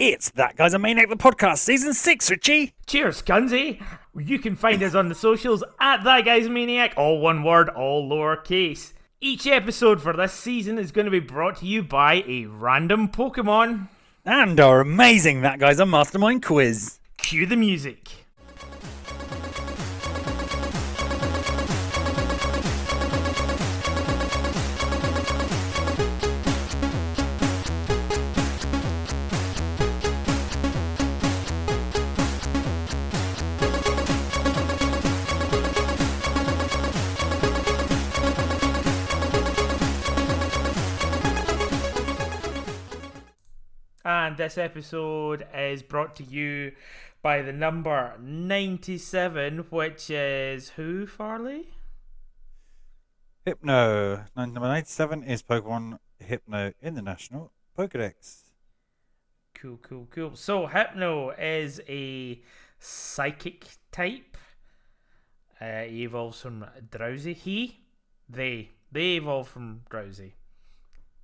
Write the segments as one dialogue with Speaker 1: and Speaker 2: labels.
Speaker 1: It's That Guy's a Maniac, the podcast, season 6, Richie.
Speaker 2: Cheers, Gunsy. You can find us on the socials at That Guy's Maniac, all one word, all lowercase. Each episode for this season is going to be brought to you by a random Pokemon.
Speaker 1: And our amazing That Guy's a Mastermind quiz.
Speaker 2: Cue the music. And this episode is brought to you by the number 97, which is who, Farley?
Speaker 1: Hypno. Number 97 is Pokemon Hypno in the National Pokedex.
Speaker 2: Cool. So, Hypno is a psychic type. He evolves from Drowsy. They evolve from Drowsy.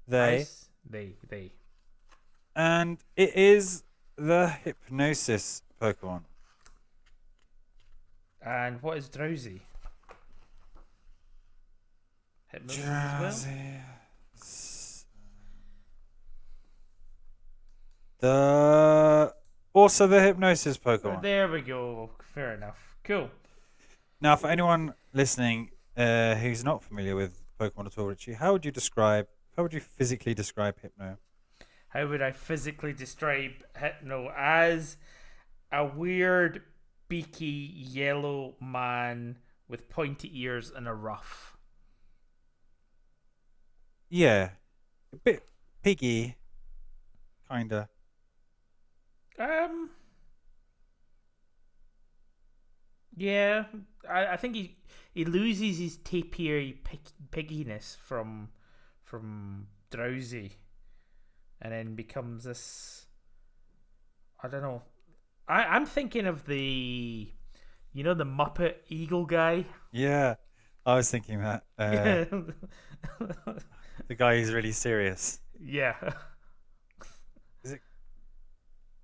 Speaker 1: They. And it is the Hypnosis Pokemon.
Speaker 2: And what is Drowsy? Hypnosis as well?
Speaker 1: Also the Hypnosis Pokemon.
Speaker 2: There we go. Fair enough. Cool.
Speaker 1: Now, for anyone listening who's not familiar with Pokemon at all, Richie, how would you physically describe Hypno?
Speaker 2: How would I physically describe Hypno? As a weird, beaky, yellow man with pointy ears and a ruff.
Speaker 1: Yeah. A bit piggy. Kinda.
Speaker 2: Yeah. I think he loses his tapir pigginess from Drowsy. And then becomes this, I don't know. I'm thinking of the Muppet Eagle guy.
Speaker 1: Yeah, I was thinking that. The guy who's really serious.
Speaker 2: Yeah.
Speaker 1: Is it?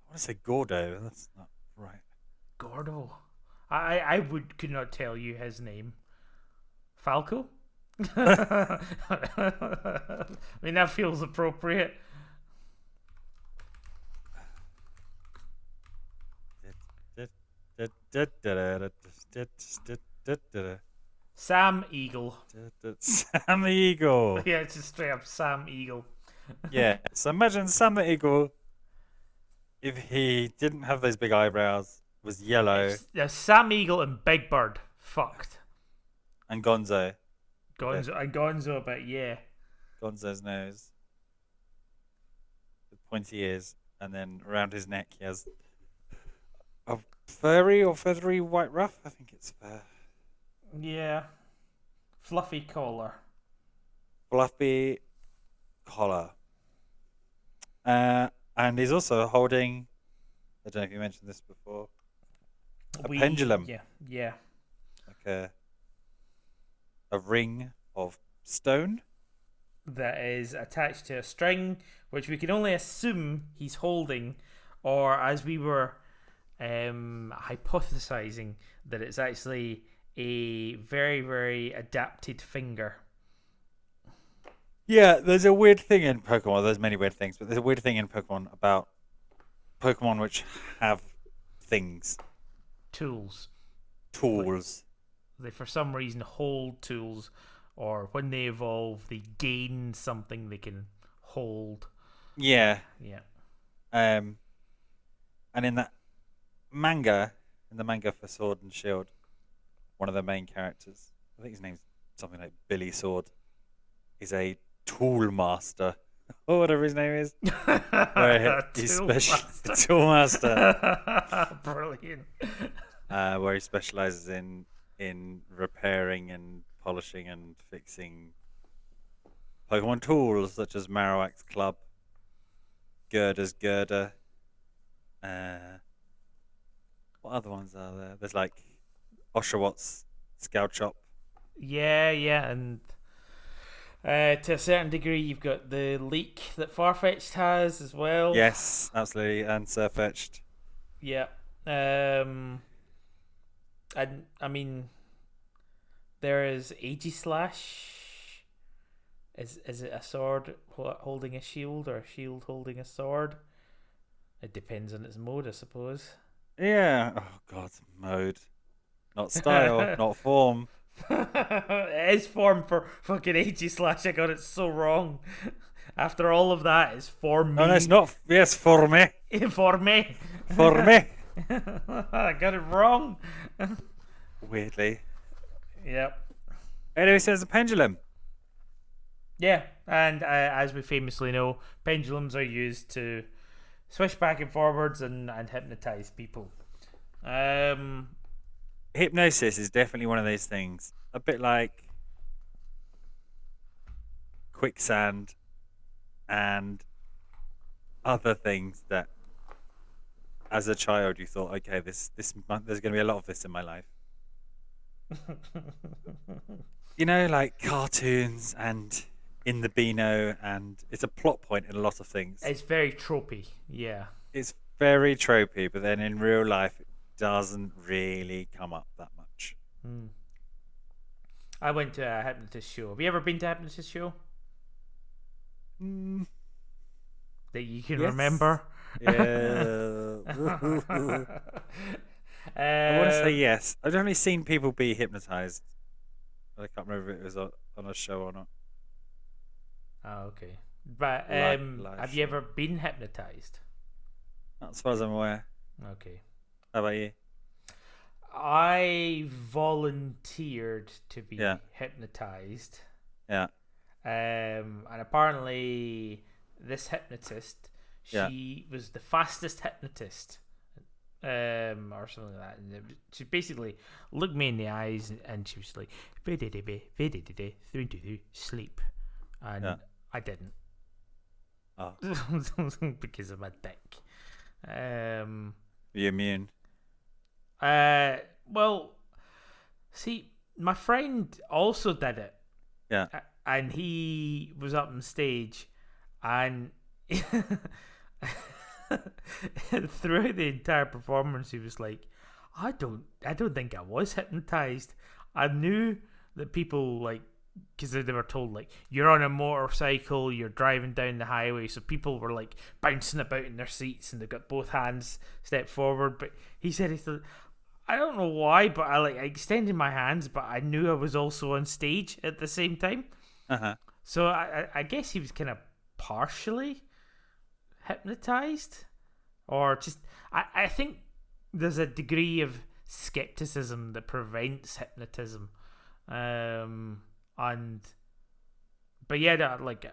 Speaker 1: I want to say Gordo. That's not right.
Speaker 2: Gordo. I could not tell you his name. Falco. I mean, that feels appropriate. Sam Eagle.
Speaker 1: Sam the Eagle.
Speaker 2: Yeah, it's just straight up Sam Eagle.
Speaker 1: Yeah, so imagine Sam the Eagle, if he didn't have those big eyebrows, was yellow.
Speaker 2: Yeah, Sam Eagle and Big Bird fucked.
Speaker 1: And Gonzo.
Speaker 2: Gonzo, but yeah.
Speaker 1: Gonzo's nose. With pointy ears. And then around his neck he has a furry or feathery white ruff. I think it's fur.
Speaker 2: Yeah. Fluffy collar.
Speaker 1: Fluffy collar. And he's also holding, I don't know if you mentioned this before, a pendulum.
Speaker 2: Yeah.
Speaker 1: Like a ring of stone.
Speaker 2: That is attached to a string, which we can only assume he's holding, or as we were hypothesizing, that it's actually a very, very adapted finger.
Speaker 1: Yeah, there's a weird thing in Pokemon. There's many weird things, but there's a weird thing in Pokemon about Pokemon which have things.
Speaker 2: Tools.
Speaker 1: They
Speaker 2: for some reason hold tools, or when they evolve, they gain something they can hold.
Speaker 1: Yeah.
Speaker 2: Yeah.
Speaker 1: And in the manga for Sword and Shield, one of the main characters, I think his name's something like Billy Sword, is a tool master, or whatever his name is. He's special. Tool master.
Speaker 2: Brilliant.
Speaker 1: Where he specializes in repairing and polishing and fixing Pokemon tools such as Marowak's club, Girder's girder. What other ones are there? There's like Oshawott Scout Shop.
Speaker 2: Yeah, and To a certain degree, you've got the leak that Farfetched has as well.
Speaker 1: Yes, absolutely, and Surfetched.
Speaker 2: Yeah. And I mean, there is Aegislash. Is it a sword holding a shield or a shield holding a sword? It depends on its mode, I suppose.
Speaker 1: Yeah. Oh God, mode, not style, not form.
Speaker 2: It is form for fucking Aegislash. I got it so wrong. After all of that, it's for me.
Speaker 1: Oh no, it's not. Yes, for me.
Speaker 2: For me.
Speaker 1: For me.
Speaker 2: I got it wrong.
Speaker 1: Weirdly.
Speaker 2: Yep.
Speaker 1: Anyway, says a pendulum.
Speaker 2: Yeah, and as we famously know, pendulums are used to swish back and forwards and hypnotize people.
Speaker 1: Hypnosis is definitely one of those things. A bit like quicksand and other things that, as a child, you thought, okay, there's going to be a lot of this in my life. You know, like cartoons and in the Beano, and it's a plot point in a lot of things.
Speaker 2: It's very tropey, yeah.
Speaker 1: It's very tropey, but then in real life, it doesn't really come up that much.
Speaker 2: I went to a hypnotist show. Have you ever been to a hypnotist show? That you can remember?
Speaker 1: Yeah. I want to say yes. I've definitely seen people be hypnotized. I can't remember if it was on a show or not.
Speaker 2: Oh, okay. But
Speaker 1: Live
Speaker 2: have
Speaker 1: show.
Speaker 2: you ever been hypnotized?
Speaker 1: Not as far as I'm aware.
Speaker 2: Okay.
Speaker 1: How about you?
Speaker 2: I volunteered to be
Speaker 1: Yeah.
Speaker 2: hypnotized.
Speaker 1: Yeah.
Speaker 2: And apparently this hypnotist, she was the fastest hypnotist. Or something like that. And she basically looked me in the eyes and she was like, sleep. And I didn't.
Speaker 1: Oh.
Speaker 2: Because of my dick.
Speaker 1: Are you immune?
Speaker 2: Well, see, my friend also did it.
Speaker 1: Yeah.
Speaker 2: And he was up on stage and throughout the entire performance he was like, I don't think I was hypnotized. I knew that people, like, because they were told, like, you're on a motorcycle, you're driving down the highway, so people were like bouncing about in their seats and they've got both hands stepped forward. But he said, I don't know why, but I extended my hands, but I knew I was also on stage at the same time. So I guess he was kind of partially hypnotized, or just I think there's a degree of skepticism that prevents hypnotism, but yeah, like,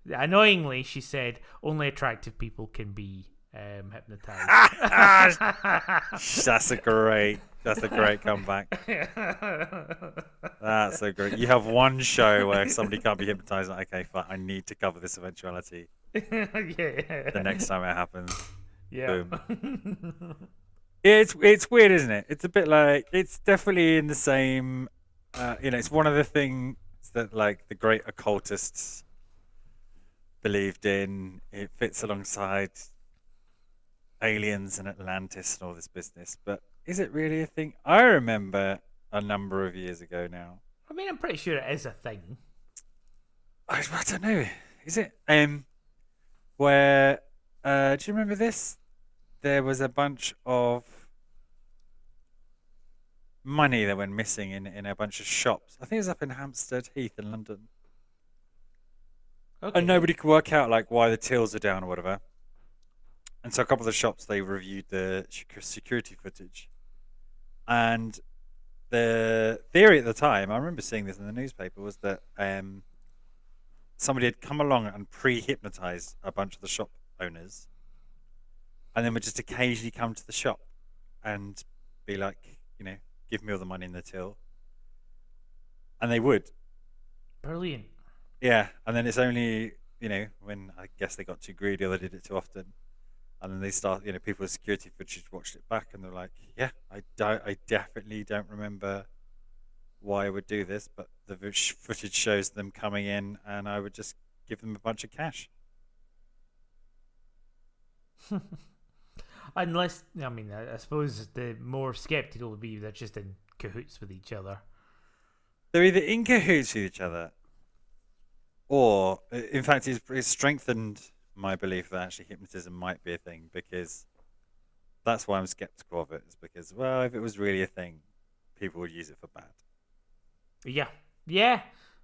Speaker 2: annoyingly, she said only attractive people can be hypnotized.
Speaker 1: That's a great comeback. That's a great. You have one show where somebody can't be hypnotized. Like, okay, fine. I need to cover this eventuality.
Speaker 2: Yeah.
Speaker 1: The next time it happens.
Speaker 2: Yeah.
Speaker 1: Boom. It's weird, isn't it? It's a bit like, it's definitely in the same. It's one of the things that, like, the great occultists believed in. It fits alongside aliens and Atlantis and all this business, but is it really a thing? I remember a number of years ago now.
Speaker 2: I mean, I'm pretty sure it is a thing.
Speaker 1: I don't know. Is it? Where? Do you remember this? There was a bunch of money that went missing in a bunch of shops. I think it was up in Hampstead Heath in London.
Speaker 2: Okay.
Speaker 1: And nobody could work out, like, why the tills are down or whatever. And so a couple of the shops, they reviewed the security footage. And the theory at the time, I remember seeing this in the newspaper, was that somebody had come along and pre-hypnotized a bunch of the shop owners, and then would just occasionally come to the shop and be like, give me all the money in the till. And they would.
Speaker 2: Brilliant.
Speaker 1: Yeah, and then it's only, when I guess they got too greedy or they did it too often. And then they start, people with security footage watched it back and they're like, yeah, I definitely don't remember why I would do this, but the footage shows them coming in, and I would just give them a bunch of cash.
Speaker 2: Unless, I mean, I suppose the more skeptical would be they're just in cahoots with each other.
Speaker 1: They're either in cahoots with each other, or, in fact, it's strengthened my belief that actually hypnotism might be a thing, because that's why I'm skeptical of it. Is because, well, if it was really a thing, people would use it for bad.
Speaker 2: Yeah,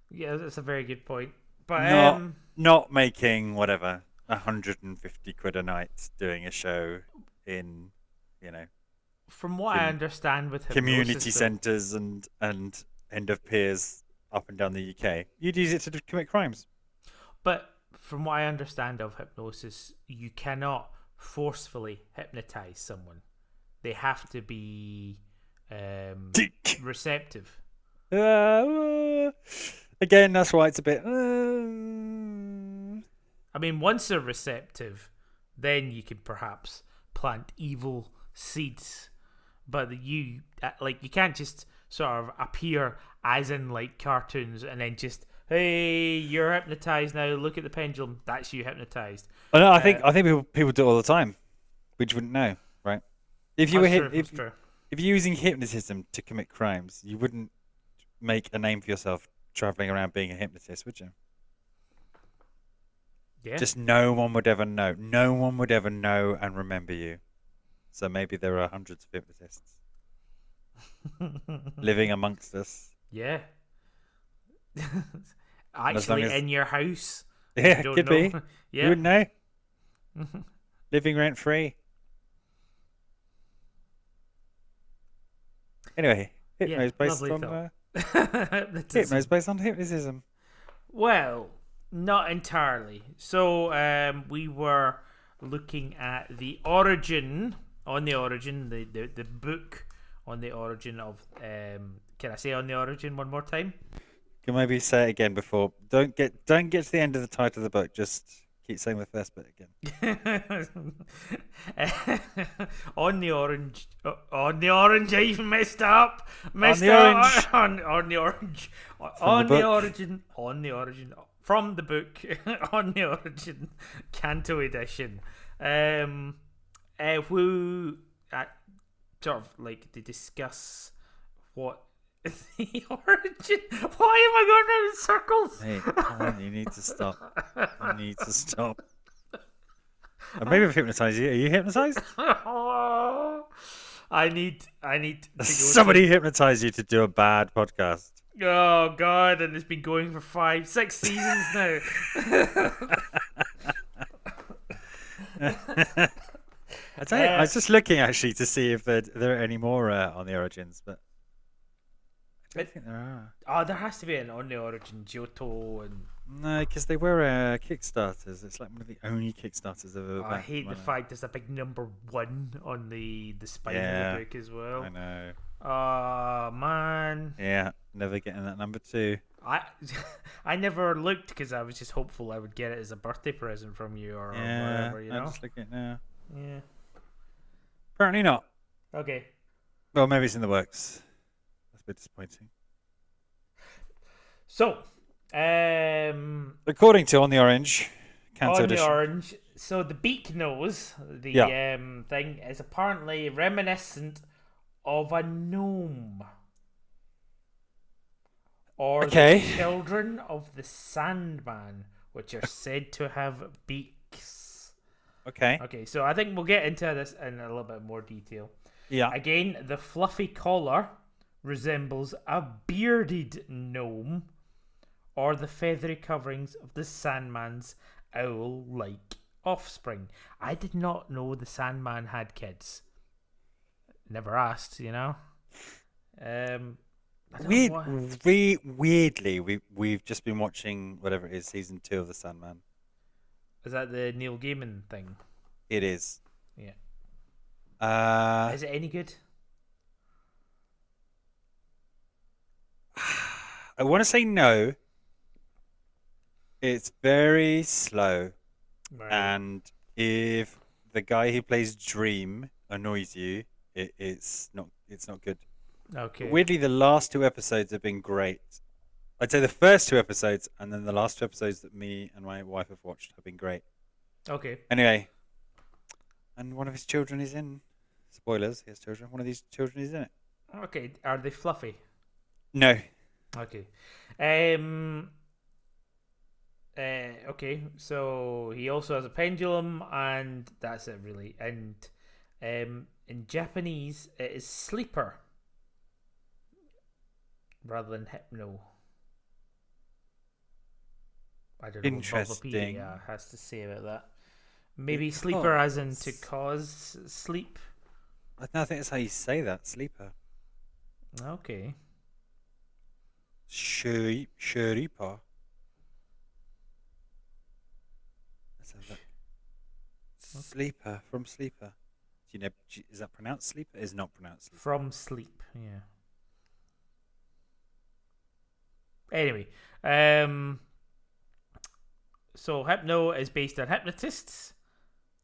Speaker 2: that's a very good point. But
Speaker 1: not making whatever 150 quid a night doing a show in,
Speaker 2: from what I understand with
Speaker 1: community
Speaker 2: hypnosis,
Speaker 1: centres and end of piers up and down the UK, you'd use it to commit crimes.
Speaker 2: But from what I understand of hypnosis, you cannot forcefully hypnotize someone. They have to be receptive.
Speaker 1: Again, that's why it's a bit.
Speaker 2: I mean, once they're receptive, then you can perhaps plant evil seeds. But you can't just sort of appear as in like cartoons and then just, hey, you're hypnotized now. Look at the pendulum. That's you hypnotized.
Speaker 1: Oh, no, I think people do it all the time, which you wouldn't know, right? If you if you're using hypnotism to commit crimes, you wouldn't make a name for yourself traveling around being a hypnotist, would you?
Speaker 2: Yeah.
Speaker 1: Just no one would ever know. No one would ever know and remember you. So maybe there are hundreds of hypnotists living amongst us.
Speaker 2: Yeah. Actually, in your house.
Speaker 1: Yeah,
Speaker 2: You
Speaker 1: could
Speaker 2: don't
Speaker 1: be.
Speaker 2: know. Yeah.
Speaker 1: You wouldn't know. Living rent free. Anyway, Hypno's based on Hypno's based on hypnotism.
Speaker 2: Well, not entirely. So we were looking at the origin, the book on the origin of. Can I say on the origin one more time?
Speaker 1: Can maybe say it again before. Don't get to the end of the title of the book. Just keep saying the first bit again.
Speaker 2: On the orange. I even messed up.
Speaker 1: On the orange.
Speaker 2: On the orange. On the origin. On the origin. From the book. On the origin. Canto edition. Who sort of like to discuss what the origin. Why am I going around in circles?
Speaker 1: Hey, come on, you need to stop. Maybe I've hypnotized you. Are you hypnotized?
Speaker 2: I need to go.
Speaker 1: Somebody hypnotized you to do a bad podcast.
Speaker 2: Oh God! And it's been going for 5-6 seasons now.
Speaker 1: I was just looking actually to see if there are any more on the origins, but I don't think there are.
Speaker 2: Oh, there has to be an on the origin Johto and.
Speaker 1: No, because they were Kickstarters. It's like one of the only Kickstarters I've ever.
Speaker 2: I hate the fact there's a big number 1 on the spine of the book as well.
Speaker 1: I know.
Speaker 2: Oh man.
Speaker 1: Yeah, never getting that number 2.
Speaker 2: I never looked because I was just hopeful I would get it as a birthday present from you or whatever. You know.
Speaker 1: I'm just looking at it now.
Speaker 2: Yeah.
Speaker 1: Apparently not.
Speaker 2: Okay.
Speaker 1: Well, maybe it's in the works. That's a bit disappointing.
Speaker 2: So,
Speaker 1: according to On the Orange, Canto edition.
Speaker 2: On the Orange, so the beak nose, the thing, is apparently reminiscent of a gnome. Or the children of the Sandman, which are said to have beaks.
Speaker 1: Okay,
Speaker 2: so I think we'll get into this in a little bit more detail.
Speaker 1: Yeah.
Speaker 2: Again, the fluffy collar resembles a bearded gnome, or the feathery coverings of the Sandman's owl-like offspring. I did not know the Sandman had kids. Never asked, you know.
Speaker 1: Weirdly, we've just been watching whatever it is, season 2 of the Sandman.
Speaker 2: Is that the Neil Gaiman thing?
Speaker 1: It is.
Speaker 2: Yeah. Is it any good?
Speaker 1: I want to say no. It's very slow,
Speaker 2: Right.
Speaker 1: and if the guy who plays Dream annoys you, it's not good.
Speaker 2: Okay.
Speaker 1: Weirdly, the last 2 episodes have been great. I'd say the first 2 episodes and then the last 2 episodes that me and my wife have watched have been great.
Speaker 2: Okay.
Speaker 1: Anyway, and one of his children is in. Spoilers, he has children. One of these children is in it.
Speaker 2: Okay. Are they fluffy?
Speaker 1: No.
Speaker 2: Okay. Okay. So he also has a pendulum, and that's it, really. And in Japanese, it is sleeper rather than hypno. I don't know what
Speaker 1: Interesting.
Speaker 2: Bulbapedia has to say about that. Maybe
Speaker 1: Because-
Speaker 2: sleeper as in to cause sleep.
Speaker 1: I think that's how you say that. Sleeper.
Speaker 2: Okay.
Speaker 1: Shuripa. Let's have a look. Sleeper. From Sleeper. Do you know? Is that pronounced Sleeper? It's not pronounced Sleeper.
Speaker 2: From sleep, yeah. Anyway, so Hypno is based on hypnotists,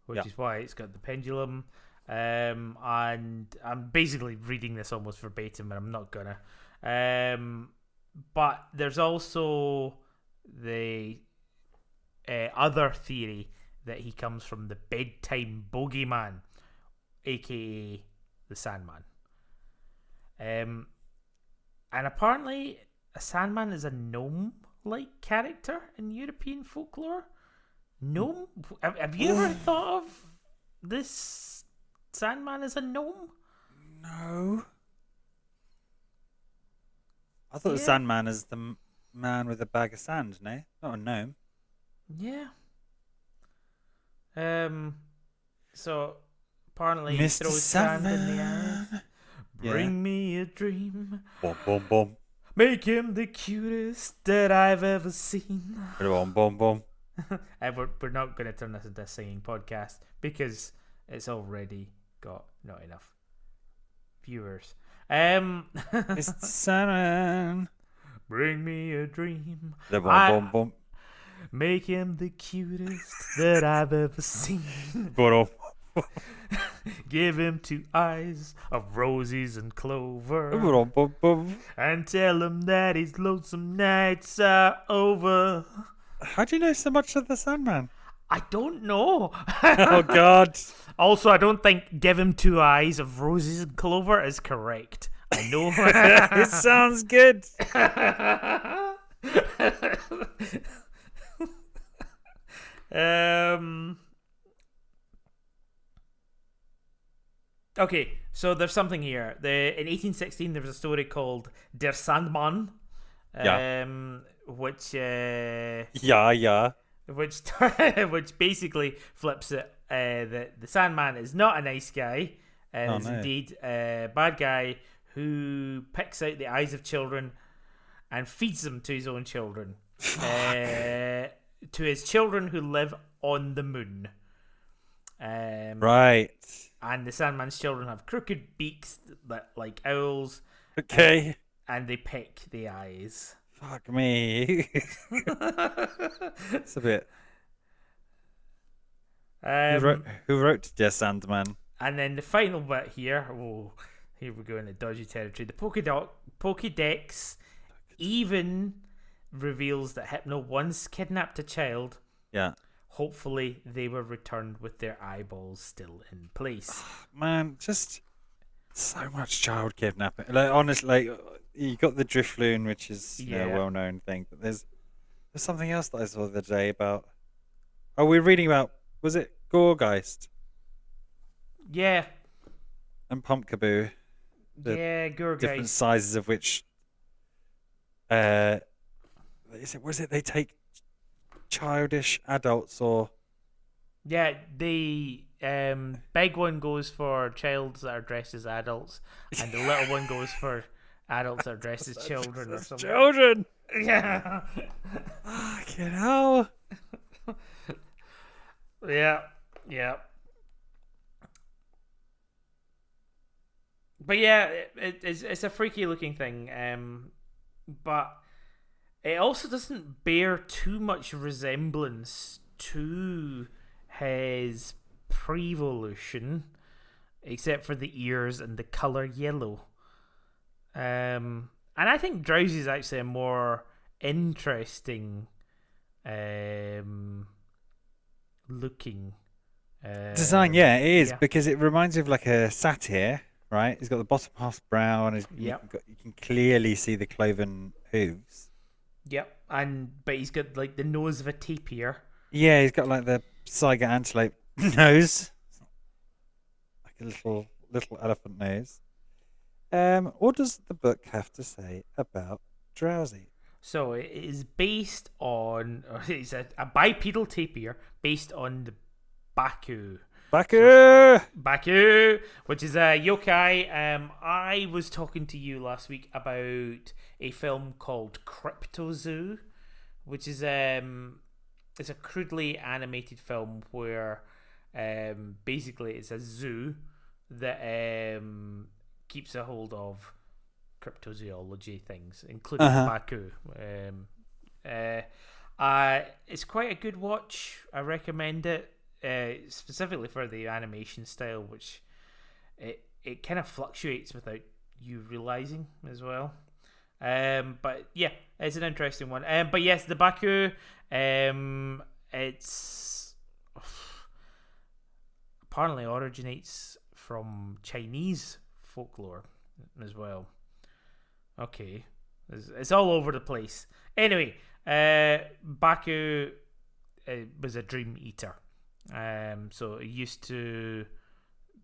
Speaker 2: which is why it's got the pendulum. And I'm basically reading this almost verbatim, and I'm not gonna. But there's also the other theory that he comes from the bedtime bogeyman, aka the Sandman. And apparently, a Sandman is a gnome-like character in European folklore. Gnome? Have you ever thought of this Sandman as a gnome?
Speaker 1: No. I thought the
Speaker 2: Yeah.
Speaker 1: Sandman is the man with a bag of sand, no? Not a gnome.
Speaker 2: Yeah. So apparently he
Speaker 1: Mr.
Speaker 2: throws sand in the air.
Speaker 1: Sandman.
Speaker 2: Bring me a dream.
Speaker 1: Boom, boom, boom.
Speaker 2: Make him the cutest that I've ever seen.
Speaker 1: Boom, boom, boom.
Speaker 2: We're not going to turn this into a singing podcast because it's already got not enough viewers.
Speaker 1: Mr. Sandman.
Speaker 2: Bring me a dream.
Speaker 1: Boom, boom, boom.
Speaker 2: Make him the cutest that I've ever seen.
Speaker 1: Boom.
Speaker 2: Give him 2 eyes of roses and clover.
Speaker 1: Boom, boom, boom.
Speaker 2: And tell him that his lonesome nights are over.
Speaker 1: How do you know so much of the Sandman?
Speaker 2: I don't know.
Speaker 1: Oh, God.
Speaker 2: Also, I don't think give him 2 eyes of roses and clover is correct. I know.
Speaker 1: It sounds good.
Speaker 2: Okay, so there's something here. In 1816 there was a story called Der Sandmann, which
Speaker 1: Yeah.
Speaker 2: which basically flips it. That the Sandman is not a nice guy, and is indeed a bad guy who picks out the eyes of children and feeds them to his own children, to his children who live on the moon.
Speaker 1: Right.
Speaker 2: And the Sandman's children have crooked beaks like owls.
Speaker 1: Okay.
Speaker 2: And they pick the eyes.
Speaker 1: Fuck me. It's a bit. Who wrote Der Sandman?
Speaker 2: And then the final bit here. Here we go into dodgy territory. The Pokédex even reveals that Hypno once kidnapped a child.
Speaker 1: Yeah.
Speaker 2: Hopefully, they were returned with their eyeballs still in place.
Speaker 1: Man, just so much child kidnapping. Like, honestly, like, you got the Drifloon, which is a well-known thing, but there's something else that I saw the other day about. Oh, we're reading about. Was it Gorgeist?
Speaker 2: Yeah.
Speaker 1: And Pumpkaboo.
Speaker 2: Gorgeist.
Speaker 1: Different sizes of which. Was it they take childish adults or?
Speaker 2: Yeah, the big one goes for childs that are dressed as adults, and the little one goes for adults that are dressed as children or something.
Speaker 1: Children.
Speaker 2: Yeah.
Speaker 1: Fucking hell.
Speaker 2: Yeah. But yeah, it's a freaky looking thing. But it also doesn't bear too much resemblance to his pre-evolution, except for the ears and the color yellow. And I think Drowsy is actually a more interesting looking
Speaker 1: Design, yeah, it is
Speaker 2: yeah.
Speaker 1: because it reminds you of like a satyr, right? He's got the bottom half brown.
Speaker 2: Yep.
Speaker 1: You can clearly see the cloven hooves.
Speaker 2: Yep. But he's got like the nose of a tapir.
Speaker 1: Yeah, he's got like the Saiga antelope nose, like a little elephant nose. What does the book have to say about Drowsy?
Speaker 2: So it is based on it's a bipedal tapir based on the Baku.
Speaker 1: Baku!
Speaker 2: So, Baku, which is a yokai. I was talking to you last week about a film called Cryptozoo, which is it's a crudely animated film where basically it's a zoo that keeps a hold of cryptozoology things, including Baku. It's quite a good watch. I recommend it. Specifically for the animation style, which it kind of fluctuates without you realizing as well. But yeah, it's an interesting one. But yes, the Baku, it's apparently originates from Chinese folklore as well. Okay, it's all over the place. Anyway, Baku was a dream eater. So it used to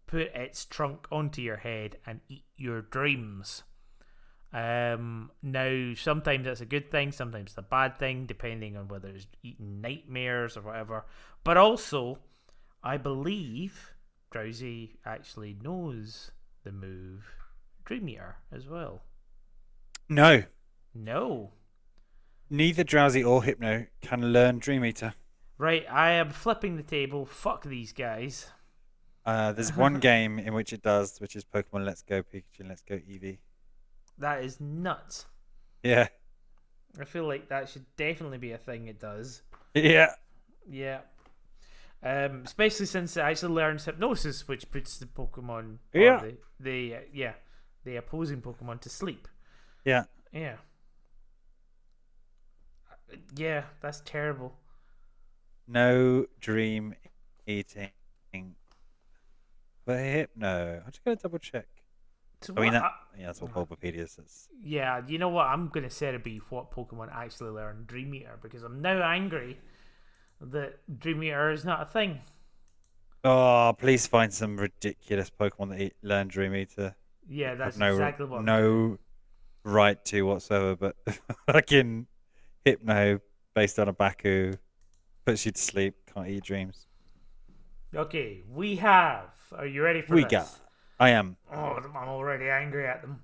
Speaker 2: put its trunk onto your head and eat your dreams. Now sometimes that's a good thing, sometimes it's a bad thing, depending on whether it's eating nightmares or whatever. But also, I believe Drowsy actually knows the move Dream Eater as well.
Speaker 1: No.
Speaker 2: Neither
Speaker 1: Drowsy or Hypno can learn Dream Eater.
Speaker 2: Right, I am flipping the table. Fuck these guys.
Speaker 1: There's one game in which it does, which is Pokemon Let's Go Pikachu and Let's Go Eevee.
Speaker 2: That is nuts.
Speaker 1: Yeah.
Speaker 2: I feel like that should definitely be a thing it does.
Speaker 1: Yeah.
Speaker 2: Yeah. Especially since it actually learns hypnosis, which puts the Pokemon, the opposing Pokemon to sleep.
Speaker 1: Yeah.
Speaker 2: Yeah. Yeah, that's terrible.
Speaker 1: No dream eating. But Hypno. I'm just going to double check.
Speaker 2: So
Speaker 1: that's what Bulbapedia says.
Speaker 2: Yeah, you know what? I'm going to say to be what Pokemon actually learn Dream Eater, because I'm now angry that Dream Eater is not a thing.
Speaker 1: Oh, please find some ridiculous Pokemon that learn Dream Eater.
Speaker 2: Yeah, that's exactly what.
Speaker 1: No right to whatsoever, but fucking Hypno based on a Baku puts you to sleep, can't eat dreams.
Speaker 2: Okay, we have. Are you ready for this?
Speaker 1: I am.
Speaker 2: Oh, I'm already angry at them.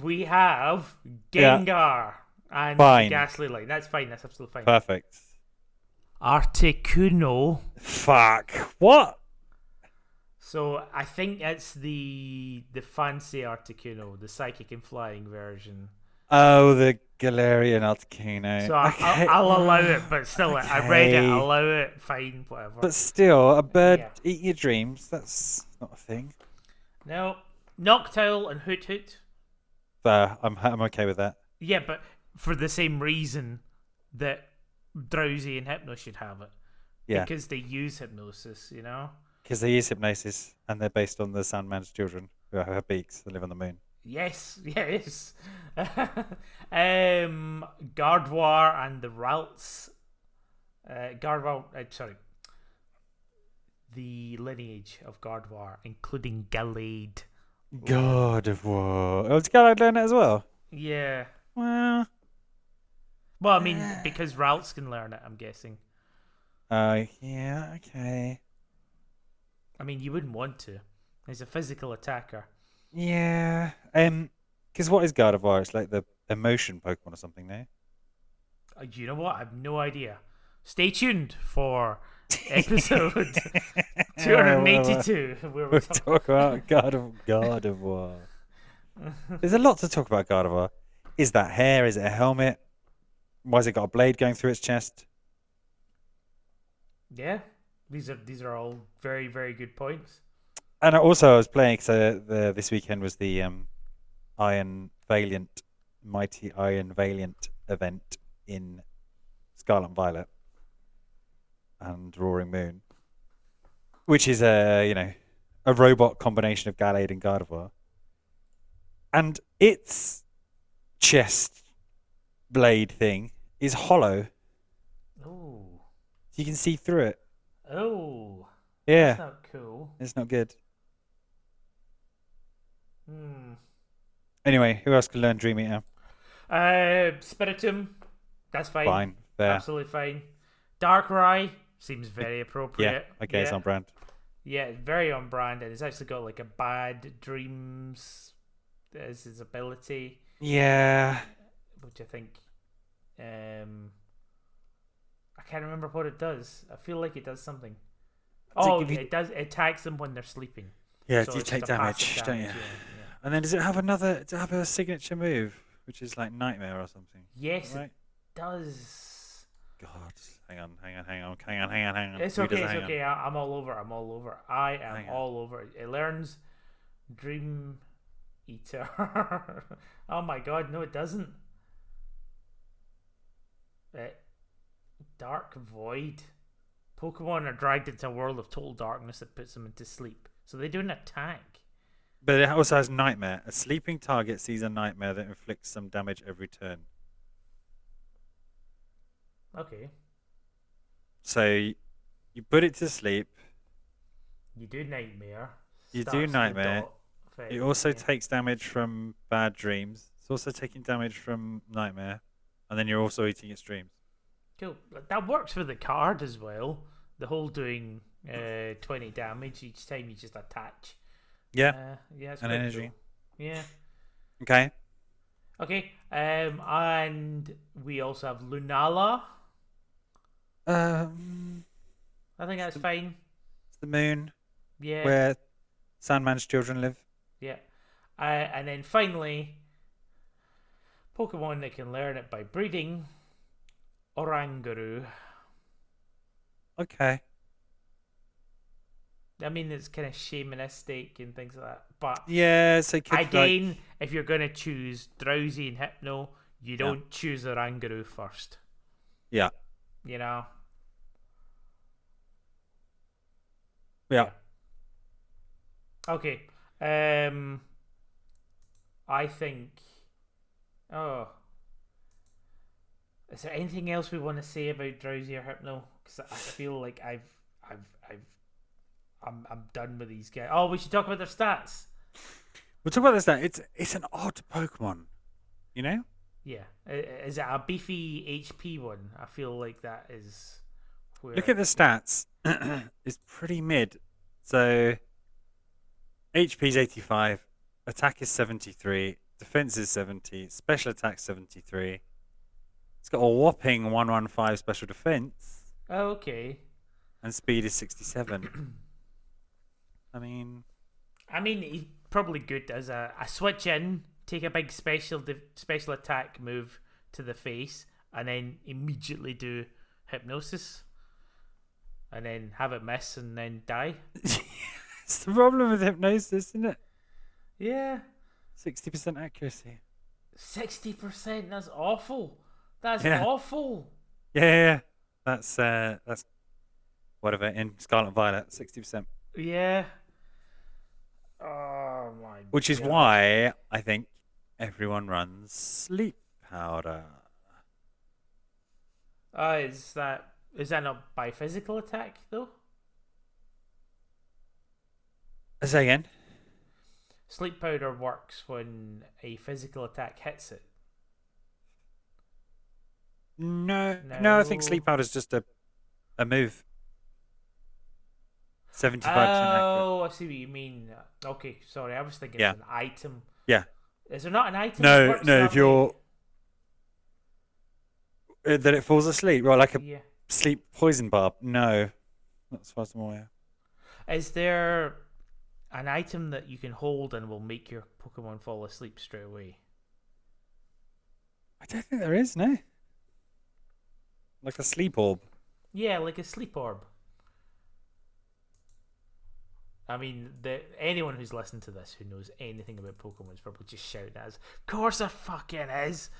Speaker 2: We have Gengar and Ghastly Light. That's fine. That's absolutely fine.
Speaker 1: Perfect.
Speaker 2: Articuno.
Speaker 1: Fuck. What?
Speaker 2: So I think it's the fancy Articuno, the psychic and flying version.
Speaker 1: Oh, the Galarian Articuno.
Speaker 2: So I'll allow it, but still, okay. I read it, I'll allow it, fine, whatever.
Speaker 1: But still, a bird eating your dreams, that's not a thing.
Speaker 2: No. Noctowl and Hoot Hoot.
Speaker 1: I'm okay with that.
Speaker 2: Yeah, but for the same reason that Drowsy and Hypno should have it.
Speaker 1: Yeah.
Speaker 2: Because they use hypnosis, you know?
Speaker 1: Because they use hypnosis, and they're based on the Sandman's children, who have beaks that live on the moon.
Speaker 2: Yes. Gardevoir and the Ralts. The lineage of Gardevoir, including Gallade.
Speaker 1: Gardevoir. Oh, did Gallade learn it as well?
Speaker 2: Yeah.
Speaker 1: Well,
Speaker 2: I mean, because Ralts can learn it, I'm guessing.
Speaker 1: Yeah, okay.
Speaker 2: I mean, you wouldn't want to. He's a physical attacker.
Speaker 1: Yeah. Because what is Gardevoir? It's like the emotion Pokemon or something, no?
Speaker 2: You know what? I have no idea. Stay tuned for episode 282.
Speaker 1: We'll talk about Gardevoir. There's a lot to talk about Gardevoir. Is that hair? Is it a helmet? Why has it got a blade going through its chest?
Speaker 2: Yeah. These are all very, very good points.
Speaker 1: And also I was playing because this weekend was the Iron Valiant, Mighty Iron Valiant event in Scarlet and Violet and Roaring Moon, which is a robot combination of Gallade and Gardevoir, and its chest blade thing is hollow.
Speaker 2: Oh.
Speaker 1: You can see through it.
Speaker 2: Oh.
Speaker 1: Yeah.
Speaker 2: That's not cool.
Speaker 1: It's not good.
Speaker 2: Hmm.
Speaker 1: Anyway, who else can learn Dream Eater?
Speaker 2: Spiritomb. That's fine.
Speaker 1: Fine. Fair.
Speaker 2: Absolutely fine. Darkrai seems very
Speaker 1: Yeah.
Speaker 2: appropriate.
Speaker 1: Okay, it's on brand.
Speaker 2: Yeah, very on brand, and it's actually got like a bad dreams as his ability,
Speaker 1: Yeah.
Speaker 2: which I think I can't remember what it does. I feel like it does something. Oh, it does. It attacks them when they're sleeping.
Speaker 1: Yeah,
Speaker 2: So
Speaker 1: you
Speaker 2: it's
Speaker 1: take
Speaker 2: just a
Speaker 1: damage,
Speaker 2: passive
Speaker 1: don't you?
Speaker 2: Yeah.
Speaker 1: And then does it have a signature move, which is like Nightmare or something?
Speaker 2: Yes,
Speaker 1: Right?
Speaker 2: it does.
Speaker 1: God, hang on.
Speaker 2: It's
Speaker 1: Who
Speaker 2: okay.
Speaker 1: doesn't
Speaker 2: It's
Speaker 1: hang on?
Speaker 2: okay. I'm all over. I am
Speaker 1: Hang on.
Speaker 2: all over. It learns Dream Eater. Oh my god, no, it doesn't. Dark Void. Pokemon are dragged into a world of total darkness that puts them into sleep. So they don't attack.
Speaker 1: But it also has Nightmare. A sleeping target sees a nightmare that inflicts some damage every turn.
Speaker 2: Okay.
Speaker 1: So you put it to sleep.
Speaker 2: You do Nightmare.
Speaker 1: You do
Speaker 2: Starts the
Speaker 1: Nightmare.
Speaker 2: dot effect,
Speaker 1: It also
Speaker 2: yeah.
Speaker 1: takes damage from bad dreams. It's also taking damage from Nightmare. And then you're also eating its dreams.
Speaker 2: Cool. That works for the card as well. The whole doing 20 damage each time you just attach.
Speaker 1: Yeah.
Speaker 2: Yeah, it's
Speaker 1: and
Speaker 2: quite
Speaker 1: energy.
Speaker 2: cool. Yeah.
Speaker 1: Okay.
Speaker 2: Okay. And we also have Lunala. I think that's fine.
Speaker 1: It's the moon
Speaker 2: Yeah.
Speaker 1: where Sandman's children live.
Speaker 2: Yeah. And then finally, Pokemon that can learn it by breeding. Oranguru.
Speaker 1: Okay.
Speaker 2: I mean, it's kind of shamanistic and things like that. But
Speaker 1: Yeah, so could
Speaker 2: again, if you're going to choose Drowsy and Hypno, you don't choose Oranguru first.
Speaker 1: Yeah.
Speaker 2: You know?
Speaker 1: Yeah.
Speaker 2: Okay. I think. Oh. Is there anything else we want to say about Drowsy or Hypno? Because I feel like I'm done with these guys. Oh, we should talk about their stats.
Speaker 1: We'll talk about this now. It's an odd Pokemon, you know?
Speaker 2: Yeah. Is it a beefy HP one? I feel like that is where.
Speaker 1: Look at the stats. It's pretty mid. So HP is 85, attack is 73, defense is 70, special attack 73. It's got a whopping 115 special defense.
Speaker 2: Oh, okay.
Speaker 1: And speed is 67. I mean,
Speaker 2: he's probably good as a switch in, take a big special attack move to the face, and then immediately do hypnosis, and then have it miss and then die.
Speaker 1: it's the problem with hypnosis, isn't it?
Speaker 2: Yeah.
Speaker 1: 60% accuracy.
Speaker 2: 60%. That's awful. That's
Speaker 1: Yeah.
Speaker 2: awful.
Speaker 1: Yeah. That's whatever in Scarlet and Violet, 60%.
Speaker 2: Yeah. Oh my.
Speaker 1: Which is
Speaker 2: God.
Speaker 1: why I think everyone runs sleep powder.
Speaker 2: Is that not by physical attack though?
Speaker 1: Say again.
Speaker 2: Sleep powder works when a physical attack hits it.
Speaker 1: No, I think sleep powder is just a move. 75% accurate.
Speaker 2: Oh, I see what you mean. Okay, sorry, I was thinking it's an item.
Speaker 1: Yeah.
Speaker 2: Is there not an item?
Speaker 1: No,
Speaker 2: that works that
Speaker 1: if you're that it falls asleep, right? Like a
Speaker 2: way?
Speaker 1: sleep poison barb. No, not as far as I'm aware.
Speaker 2: Is there an item that you can hold and will make your Pokemon fall asleep straight away?
Speaker 1: I don't think there is. No. Like a sleep orb.
Speaker 2: Yeah, like a sleep orb. I mean, anyone who's listened to this who knows anything about Pokemon is probably just shouting at us. Of course it fucking is.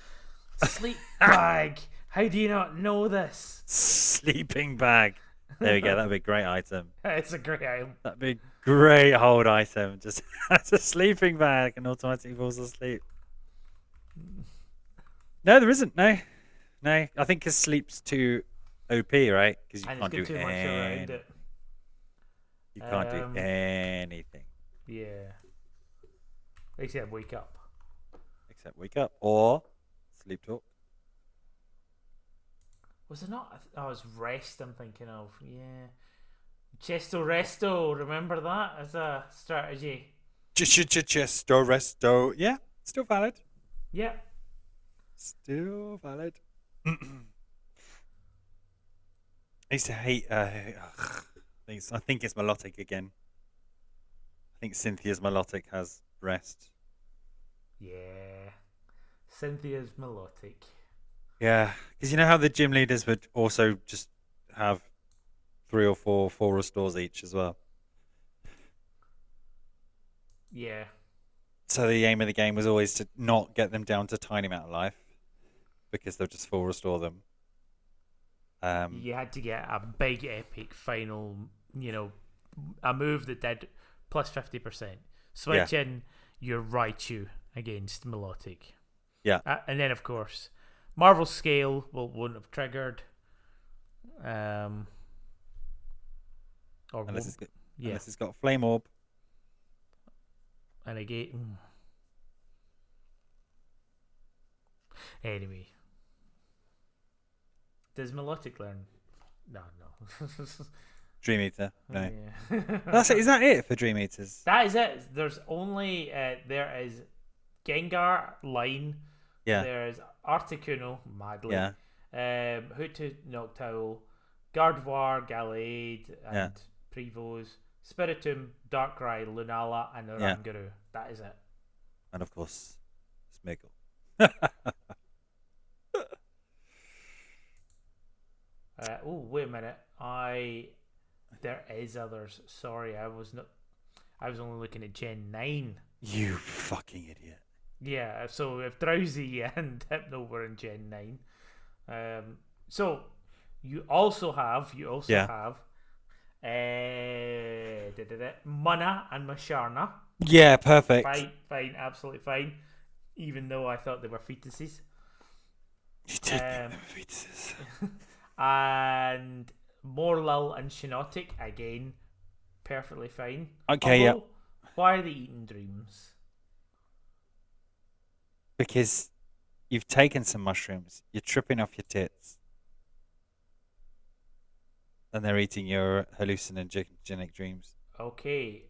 Speaker 2: Sleep bag. How do you not know this?
Speaker 1: Sleeping bag. There we go. That'd be a great item.
Speaker 2: It's a great item.
Speaker 1: That'd be a great old item. Just as a sleeping bag and automatically falls asleep. No, there isn't. No. I think because sleep's too OP, right? Because you can't do
Speaker 2: too much around it.
Speaker 1: You can't do anything.
Speaker 2: Yeah. Except wake up.
Speaker 1: Except wake up or sleep talk.
Speaker 2: Was it not? Oh, it was rest I'm thinking of. Yeah. Chesto Resto. Remember that as a strategy?
Speaker 1: Chesto Resto. Yeah, still valid.
Speaker 2: Yeah.
Speaker 1: Still valid. I used to hate... I think it's Milotic again. I think Cynthia's Milotic has rest.
Speaker 2: Yeah. Cynthia's Milotic.
Speaker 1: Yeah, because you know how the gym leaders would also just have 3 or 4 full restores each as well.
Speaker 2: Yeah.
Speaker 1: So the aim of the game was always to not get them down to tiny amount of life, because they'll just full restore them.
Speaker 2: You had to get a big epic final, a move that did plus 50%. Switch in your Raichu against Milotic.
Speaker 1: Yeah.
Speaker 2: And then, of course, Marvel Scale won't have triggered.
Speaker 1: Unless it's got Flame Orb.
Speaker 2: And again... Anyway. Does Milotic learn? No.
Speaker 1: Dream Eater. No.
Speaker 2: Yeah.
Speaker 1: That's it. Is that it for Dream Eaters?
Speaker 2: That is it. There's only there is Gengar, Line.
Speaker 1: Yeah.
Speaker 2: There's Articuno, Madly.
Speaker 1: Yeah.
Speaker 2: Hoothoot, Noctowl, Gardevoir, Gallade, and Prevost, Spiritomb, Darkrai, Lunala, and Oranguru. That is it.
Speaker 1: And of course, Smeargle.
Speaker 2: Wait a minute. There is others. Sorry, I was only looking at Gen 9.
Speaker 1: You fucking idiot.
Speaker 2: Yeah, so if Drowsy and Hypno were in Gen 9. So you also have Mana and Masharna.
Speaker 1: Yeah, perfect.
Speaker 2: Fine, absolutely fine. Even though I thought they were fetuses.
Speaker 1: You did think they were fetuses.
Speaker 2: And Morlul and Shiinotic, again, perfectly fine.
Speaker 1: Okay,
Speaker 2: Although, why are they eating dreams?
Speaker 1: Because you've taken some mushrooms, you're tripping off your tits, and they're eating your hallucinogenic dreams.
Speaker 2: Okay.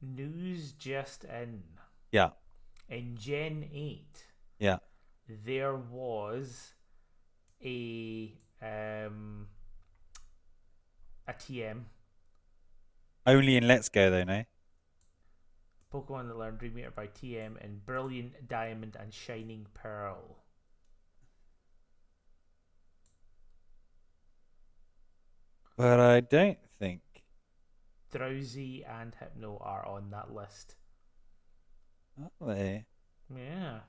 Speaker 2: News just in.
Speaker 1: Yeah.
Speaker 2: In Gen 8, there was a TM.
Speaker 1: Only in Let's Go, though, no?
Speaker 2: Pokemon that learn Dream Eater by TM in Brilliant Diamond and Shining Pearl.
Speaker 1: But I don't think
Speaker 2: Drowsy and Hypno are on that list.
Speaker 1: Are they?
Speaker 2: Yeah.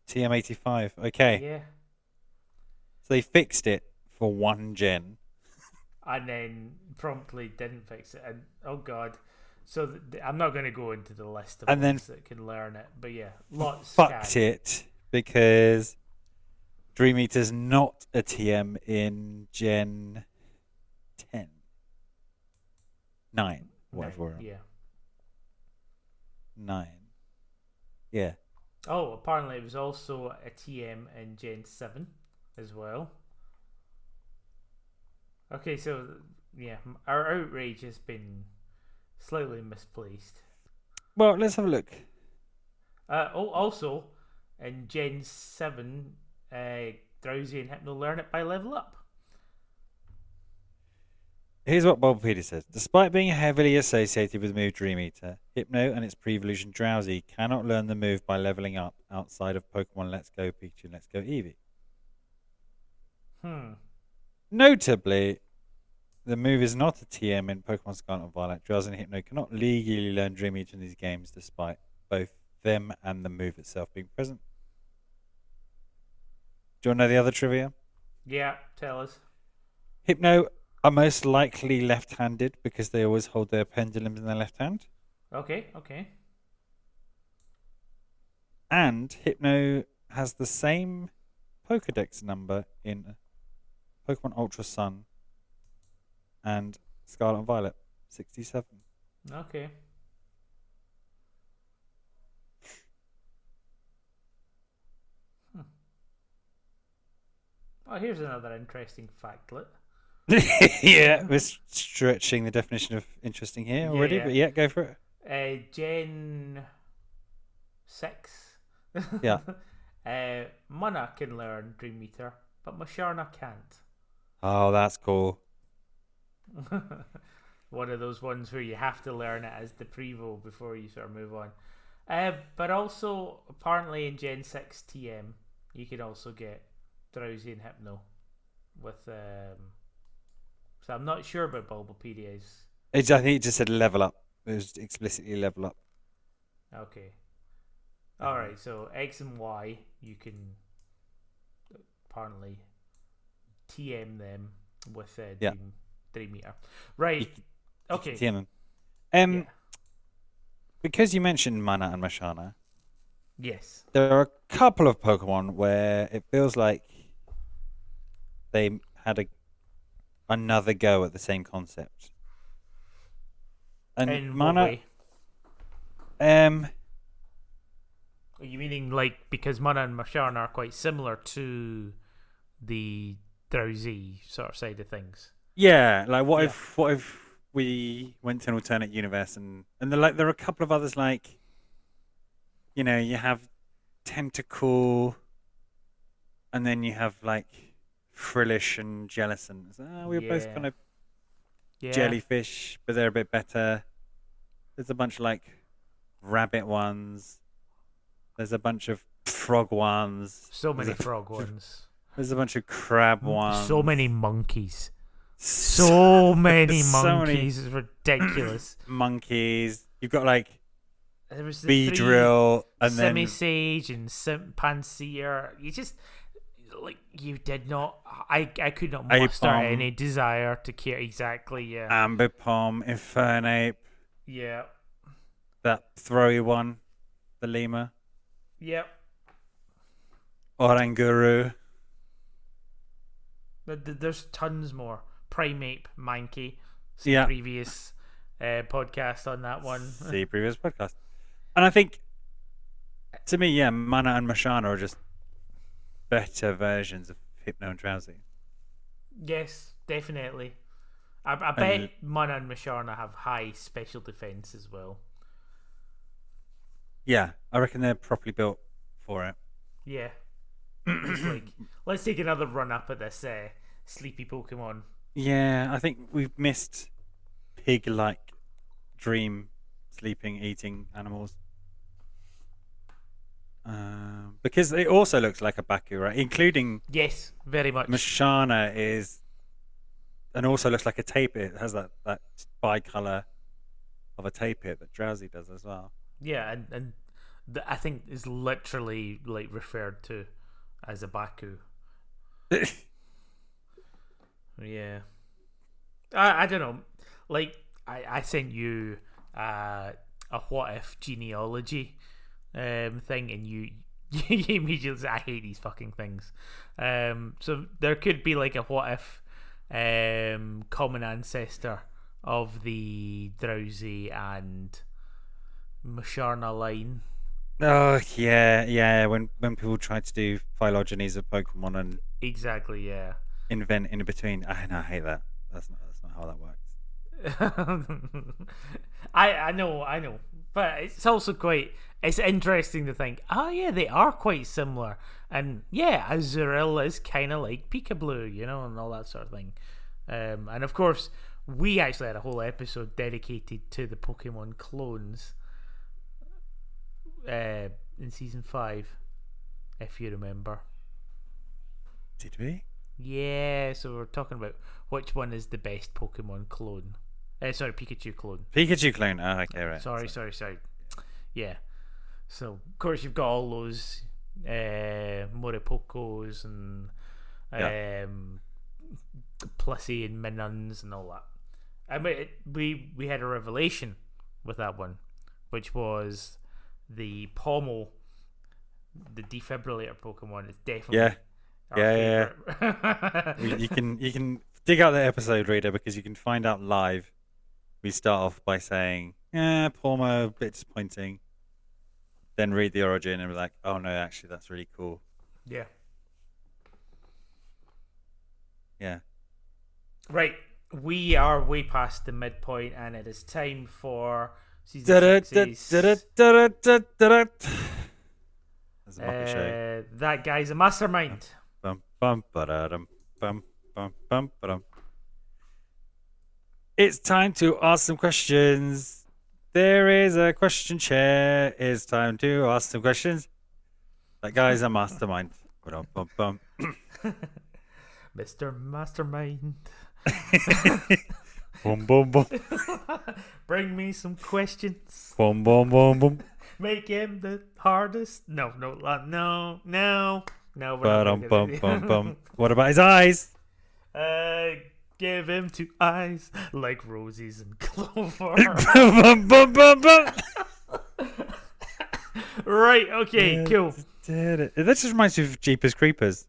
Speaker 1: TM85. Okay.
Speaker 2: Yeah.
Speaker 1: So they fixed it for one gen.
Speaker 2: And then promptly didn't fix it. And oh god. So I'm not going to go into the list of ones that can learn it. But yeah, lots
Speaker 1: fucked it because Dream Eater's not a TM in Gen 10. 9. Whatever.
Speaker 2: Yeah.
Speaker 1: 9. Yeah.
Speaker 2: Oh, apparently it was also a TM in Gen 7 as well. Okay, so yeah, our outrage has been slightly misplaced.
Speaker 1: Well, let's have a look.
Speaker 2: Also, in Gen 7, Drowsy and Hypno learn it by level up.
Speaker 1: Here's what Bulbapedia says. Despite being heavily associated with the move Dream Eater, Hypno and its pre-evolution Drowsy cannot learn the move by leveling up outside of Pokemon Let's Go Pikachu and Let's Go Eevee. Notably, the move is not a TM in Pokemon Scarlet and Violet. Drowsy and Hypno cannot legally learn Dream Eater in these games, despite both them and the move itself being present. Do you want to know the other trivia?
Speaker 2: Yeah, tell us.
Speaker 1: Hypno are most likely left-handed because they always hold their pendulums in their left hand.
Speaker 2: Okay.
Speaker 1: And Hypno has the same Pokedex number in Pokemon Ultra Sun and Scarlet and Violet, 67.
Speaker 2: Okay. Oh, here's another interesting factlet.
Speaker 1: Yeah, we're stretching the definition of interesting here already, but yeah, go for it.
Speaker 2: Gen 6.
Speaker 1: Yeah.
Speaker 2: Mana can learn Dream Meter, but Musharna can't.
Speaker 1: Oh, that's cool.
Speaker 2: One of those ones where you have to learn it as the Prevo before you sort of move on. But also, apparently in Gen 6 TM, you can also get Drowsy and Hypno with... so I'm not sure about Bulbapedia's.
Speaker 1: I think it just said level up. It was explicitly level up.
Speaker 2: Okay. Alright, so X and Y, you can apparently TM them with Dream Meter. Right. Okay.
Speaker 1: TM them. Because you mentioned Mana and Mashana,
Speaker 2: yes,
Speaker 1: there are a couple of Pokemon where it feels like they had another go at the same concept. And
Speaker 2: in
Speaker 1: Mana,
Speaker 2: what way? Are you meaning like because Mana and Musharna are quite similar to the Drowsy sort of side of things?
Speaker 1: yeah, like what if we went to an alternate universe and there are a couple of others like, you know, you have Tentacle, and then you have like Frillish and Jellicent. So, we're both kind of jellyfish, but they're a bit better. There's a bunch of like rabbit ones. There's a bunch of frog ones.
Speaker 2: So many frog ones.
Speaker 1: There's a bunch of crab ones.
Speaker 2: So many monkeys. So many monkeys. It's ridiculous.
Speaker 1: Monkeys. You've got like
Speaker 2: there was the
Speaker 1: Beedrill and then
Speaker 2: Simisage and Panseer. You just like you did not. I could not muster any desire to care. Exactly. Yeah.
Speaker 1: Ambipom, Infernape.
Speaker 2: Yeah.
Speaker 1: That throwy one, the lemur.
Speaker 2: Yep.
Speaker 1: Oranguru.
Speaker 2: There's tons more. Primeape, Mankey. Previous podcast on that one.
Speaker 1: See previous podcast. And I think, to me, Mana and Mashana are just better versions of Hypno and Drowsy.
Speaker 2: Yes, definitely. I bet Mana and Mashana have high special defense as well.
Speaker 1: Yeah, I reckon they're properly built for it.
Speaker 2: Yeah. Just like, let's take another run up at this sleepy Pokemon.
Speaker 1: Yeah, I think we've missed pig-like dream sleeping, eating animals. Because it also looks like a Baku, right? Including...
Speaker 2: Yes, very much.
Speaker 1: Mashana is... And also looks like a Tapir. It has that bi-colour of a Tapir that Drowsy does as well.
Speaker 2: Yeah, and I think is literally like referred to as a Baku. Yeah. I don't know. Like, I sent you a what if genealogy thing, and you immediately said, I hate these fucking things. So there could be like a what if common ancestor of the Drowsy and Musharna line.
Speaker 1: Oh yeah. When people try to do phylogenies of Pokemon and
Speaker 2: exactly, yeah,
Speaker 1: invent in between. I hate that. That's not how that works.
Speaker 2: I know, but it's also it's interesting to think. Oh yeah, they are quite similar, and yeah, Azurill is kind of like Peekaboo, you know, and all that sort of thing. And of course, we actually had a whole episode dedicated to the Pokemon clones. In season 5, if you remember.
Speaker 1: Did we?
Speaker 2: Yeah, so we're talking about which one is the best Pokemon clone. Sorry, Pikachu clone.
Speaker 1: Pikachu clone. Oh, okay, right.
Speaker 2: Sorry. Yeah. So, of course, you've got all those Moripokos and Plissey and Minuns and all that. I mean, we had a revelation with that one, which was the Pommel, the defibrillator Pokemon. It's definitely
Speaker 1: yeah.
Speaker 2: favorite.
Speaker 1: you can dig out the episode, reader, because you can find out live. We start off by saying, Palmer, a bit disappointing. Then read the origin and be like, oh no, actually that's really cool.
Speaker 2: Yeah.
Speaker 1: Yeah.
Speaker 2: Right. We are way past the midpoint and it is time for season 6's
Speaker 1: That's a Muppet show.
Speaker 2: That Guy's a Mastermind.
Speaker 1: Bum, bum, ba-da-dum, bum, bum, bum, ba-dum. It's time to ask some questions. There is a question chair. It's time to ask some questions. That guy's a mastermind. Bum, bum, bum.
Speaker 2: Mr. Mastermind.
Speaker 1: Boom, boom, boom.
Speaker 2: Bring me some questions.
Speaker 1: Boom, boom, boom, boom.
Speaker 2: Make him the hardest. No. We're not
Speaker 1: Bum, bum,
Speaker 2: gonna
Speaker 1: bum, bum. What about his eyes?
Speaker 2: Give him 2 eyes like roses and clover.
Speaker 1: Bum, bum, bum, bum.
Speaker 2: Right, okay, cool.
Speaker 1: That just reminds me of Jeepers Creepers.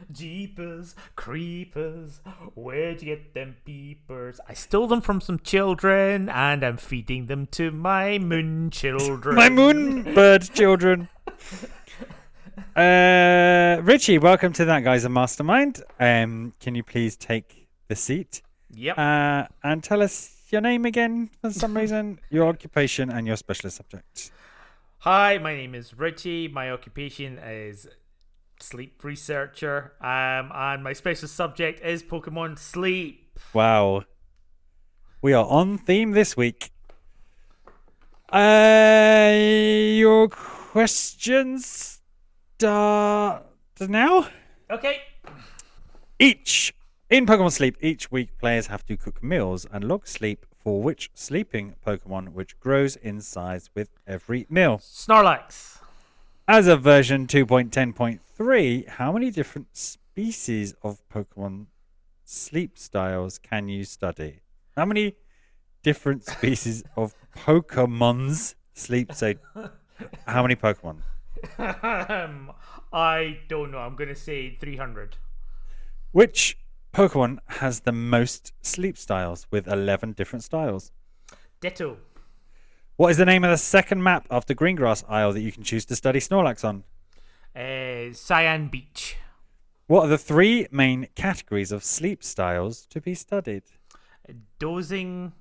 Speaker 2: Jeepers Creepers, where'd you get them peepers? I stole them from some children and I'm feeding them to my moon children.
Speaker 1: My moonbird children. Richie, welcome to That Guy's a Mastermind. Can you please take the seat?
Speaker 2: Yep.
Speaker 1: And tell us your name again for some reason, your occupation and your specialist subject.
Speaker 2: Hi, my name is Richie. My occupation is sleep researcher. And my special subject is Pokemon Sleep.
Speaker 1: Wow. We are on theme this week. Your questions start now?
Speaker 2: Okay.
Speaker 1: In Pokemon Sleep, each week players have to cook meals and log sleep for which sleeping Pokemon, which grows in size with every meal.
Speaker 2: Snorlax.
Speaker 1: As of version 2.10.3, how many different species of Pokemon sleep styles can you study? How many different species of Pokemon's sleep? So, how many Pokemon?
Speaker 2: I don't know. I'm going to say 300.
Speaker 1: Which Pokemon has the most sleep styles with 11 different styles?
Speaker 2: Ditto.
Speaker 1: What is the name of the second map after Greengrass Isle that you can choose to study Snorlax on?
Speaker 2: Cyan Beach.
Speaker 1: What are the 3 main categories of sleep styles to be studied?
Speaker 2: Dozing,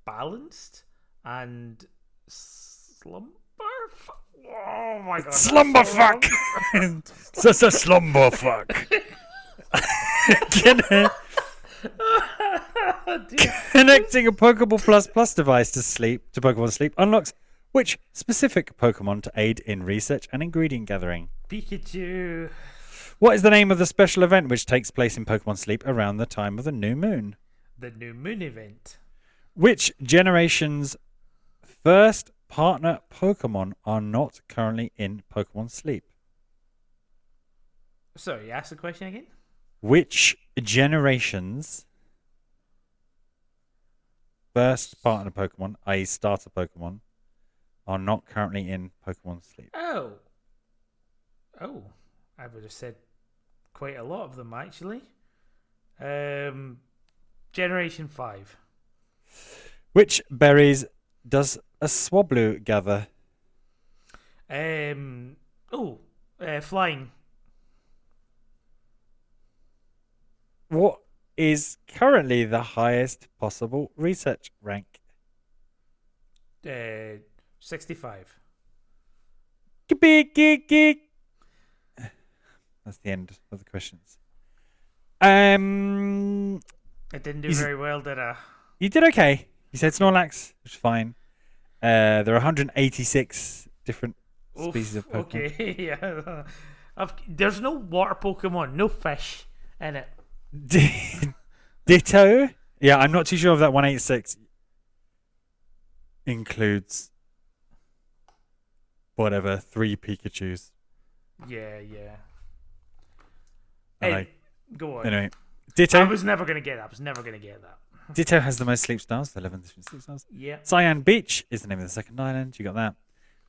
Speaker 2: balanced, and slumber. Oh my god!
Speaker 1: Slumber fuck. Just a slumber fuck. Connecting a Pokeball Plus device to Pokemon Sleep unlocks which specific Pokemon to aid in research and ingredient gathering?
Speaker 2: Pikachu.
Speaker 1: What is the name of the special event which takes place in Pokemon Sleep around the time of the new moon?
Speaker 2: The new moon event.
Speaker 1: Which generation's first partner Pokemon are not currently in Pokemon Sleep?
Speaker 2: Sorry, ask the question again.
Speaker 1: Which generation's first partner Pokemon, i.e. starter Pokemon, are not currently in Pokemon Sleep?
Speaker 2: Oh, I would have said quite a lot of them actually. Generation 5.
Speaker 1: Which berries does a Swablu gather?
Speaker 2: Flying.
Speaker 1: What is currently the highest possible research rank?
Speaker 2: 65.
Speaker 1: That's the end of the questions.
Speaker 2: I didn't do very well, did I?
Speaker 1: You did okay. You said Snorlax, which is fine. There are 186 different species of Pokemon.
Speaker 2: Okay, yeah. There's no water Pokemon, no fish in it.
Speaker 1: Ditto. Yeah, I'm not too sure if that 186 includes whatever 3 Pikachus.
Speaker 2: Yeah.
Speaker 1: And
Speaker 2: Hey, go on.
Speaker 1: Anyway, Ditto.
Speaker 2: I was never gonna get that.
Speaker 1: Ditto has the most sleep styles, 11 different sleep styles.
Speaker 2: Yeah.
Speaker 1: Cyan Beach is the name of the second island. You got that.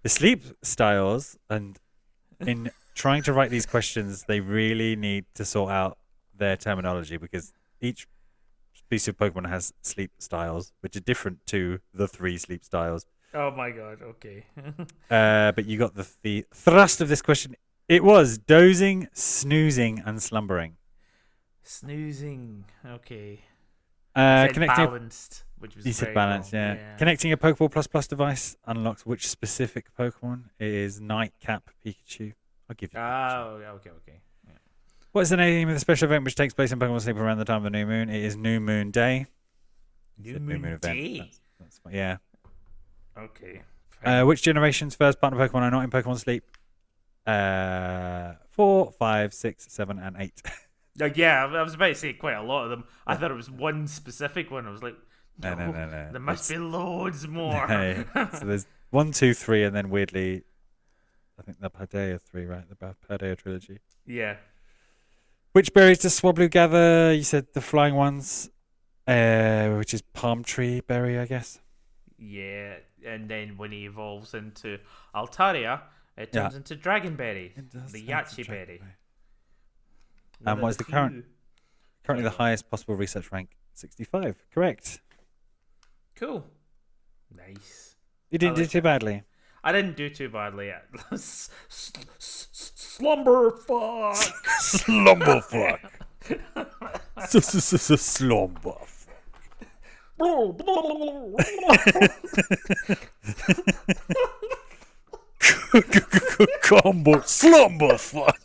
Speaker 1: The sleep styles, and in trying to write these questions, they really need to sort out their terminology because each species of Pokemon has sleep styles, which are different to the 3 sleep styles.
Speaker 2: Oh my god. Okay.
Speaker 1: But you got the thrust of this question. It was dozing, snoozing, and slumbering.
Speaker 2: Snoozing. Okay.
Speaker 1: Connecting.
Speaker 2: Balanced, which was
Speaker 1: You said
Speaker 2: very
Speaker 1: balance,
Speaker 2: wrong.
Speaker 1: yeah. Connecting a Pokeball Plus device unlocks which specific Pokemon? It is Nightcap Pikachu. I'll give you that.
Speaker 2: Oh, okay. Yeah.
Speaker 1: What is the name of the special event which takes place in Pokemon Sleep around the time of the new moon? It is New Moon Day.
Speaker 2: New Moon Day?
Speaker 1: That's yeah.
Speaker 2: Okay.
Speaker 1: Which generation's first partner Pokemon are not in Pokemon Sleep? 4, 5, 6, 7, and 8.
Speaker 2: Yeah, I was about to say quite a lot of them. I thought it was one specific one. I was like, no. There must be loads more.
Speaker 1: No. So there's 1, 2, 3, and then weirdly, I think the Paldea 3, right? The Paldea trilogy.
Speaker 2: Yeah.
Speaker 1: Which berries does Swablu gather? You said the flying ones, which is palm tree berry, I guess.
Speaker 2: Yeah, and then when he evolves into Altaria, it turns into Dragonberry, the Yachi berry.
Speaker 1: And what is the currently the highest possible research rank? 65. Correct.
Speaker 2: Cool. Nice.
Speaker 1: You didn't do too badly.
Speaker 2: I didn't do too badly yet. Slumber fuck.
Speaker 1: Slumber fuck. Slumber fuck. Combo slumber fuck.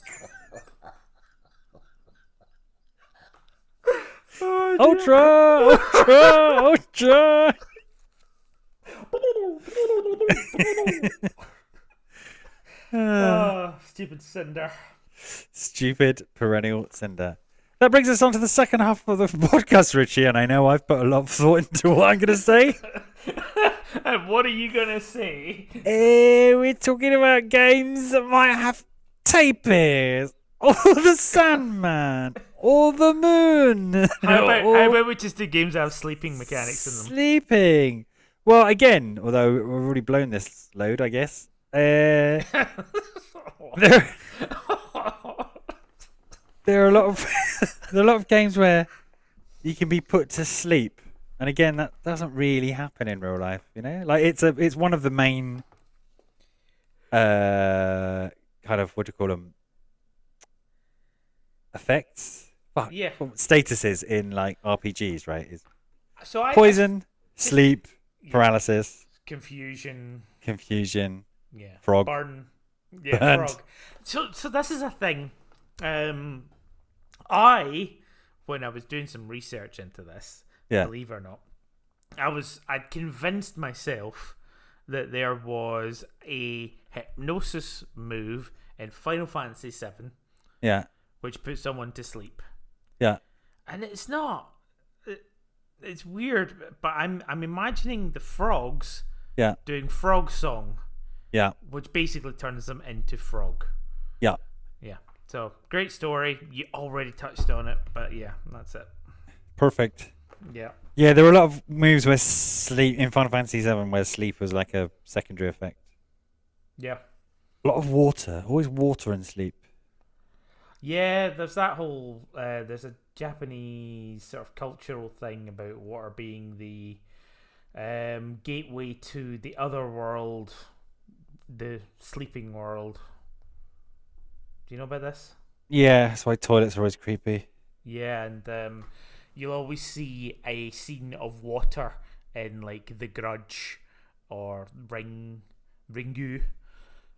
Speaker 1: Ultra.
Speaker 2: Stupid Cinder.
Speaker 1: Stupid perennial Cinder. That brings us on to the second half of the podcast, Richie, and I know I've put a lot of thought into what I'm going to say.
Speaker 2: And what are you going to say?
Speaker 1: We're talking about games that might have tapirs, or the Sandman, or the Moon.
Speaker 2: How about we just do games that have sleeping mechanics in them?
Speaker 1: Sleeping. Well, again, although we've already blown this load, I guess. There are a lot of games where you can be put to sleep, and again, that doesn't really happen in real life. You know, like it's one of the main kind of what do you call them effects, statuses in like RPGs, right? Is poison, sleep, paralysis,
Speaker 2: confusion,
Speaker 1: frog,
Speaker 2: burn, frog. So this is a thing. When I was doing some research into this, believe it or not, I'd convinced myself that there was a hypnosis move in Final Fantasy VII, which puts someone to sleep. Yeah, and it's not. It's weird, but I'm imagining the frogs. Doing frog song. Which basically turns them into frog. Yeah. So, great story. You already touched on it, but yeah, that's it.
Speaker 1: Perfect.
Speaker 2: Yeah.
Speaker 1: Yeah, there were a lot of moves where sleep in Final Fantasy VII where sleep was like a secondary effect.
Speaker 2: Yeah.
Speaker 1: A lot of water. Always water and sleep.
Speaker 2: Yeah, there's that whole... there's a Japanese sort of cultural thing about water being the gateway to the other world, the sleeping world. Do you know about this? Yeah, that's why toilets are always creepy. Yeah, and you'll always see a scene of water in like The Grudge or Ringu.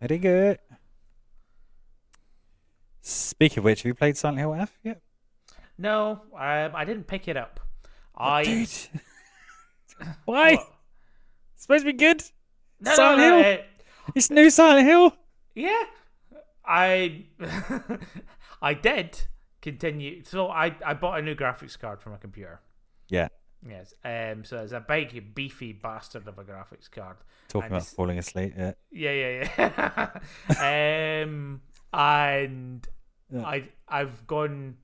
Speaker 1: Ringu. Speaking of which, have you played Silent Hill F yet?
Speaker 2: No, I didn't pick it up.
Speaker 1: Dude. Why?
Speaker 2: What?
Speaker 1: It's supposed to be good.
Speaker 2: No,
Speaker 1: Silent Hill. It's new Silent Hill.
Speaker 2: Yeah. I I did continue. So I bought a new graphics card for my computer.
Speaker 1: Yeah.
Speaker 2: Yes. So it's a big, beefy bastard of a graphics card.
Speaker 1: Talking about falling asleep. Yeah.
Speaker 2: Yeah. And
Speaker 1: Yeah.
Speaker 2: I've gone.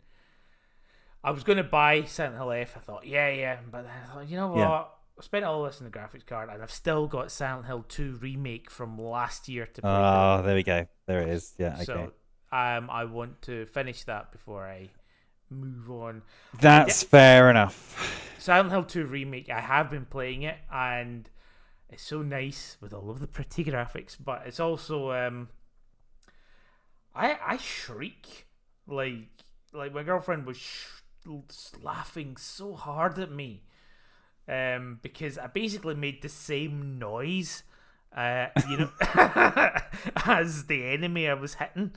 Speaker 2: I was going to buy Silent Hill F. I thought, but then I thought, you know what?
Speaker 1: Yeah.
Speaker 2: I spent all this in the graphics card, and I've still got Silent Hill 2 remake from last year to play.
Speaker 1: Oh, there we go. There it is. Yeah. Okay.
Speaker 2: So, I want to finish that before I move on.
Speaker 1: That's fair enough.
Speaker 2: Silent Hill 2 remake. I have been playing it, and it's so nice with all of the pretty graphics, but it's also I shriek like my girlfriend was laughing so hard at me because I basically made the same noise as the enemy I was hitting.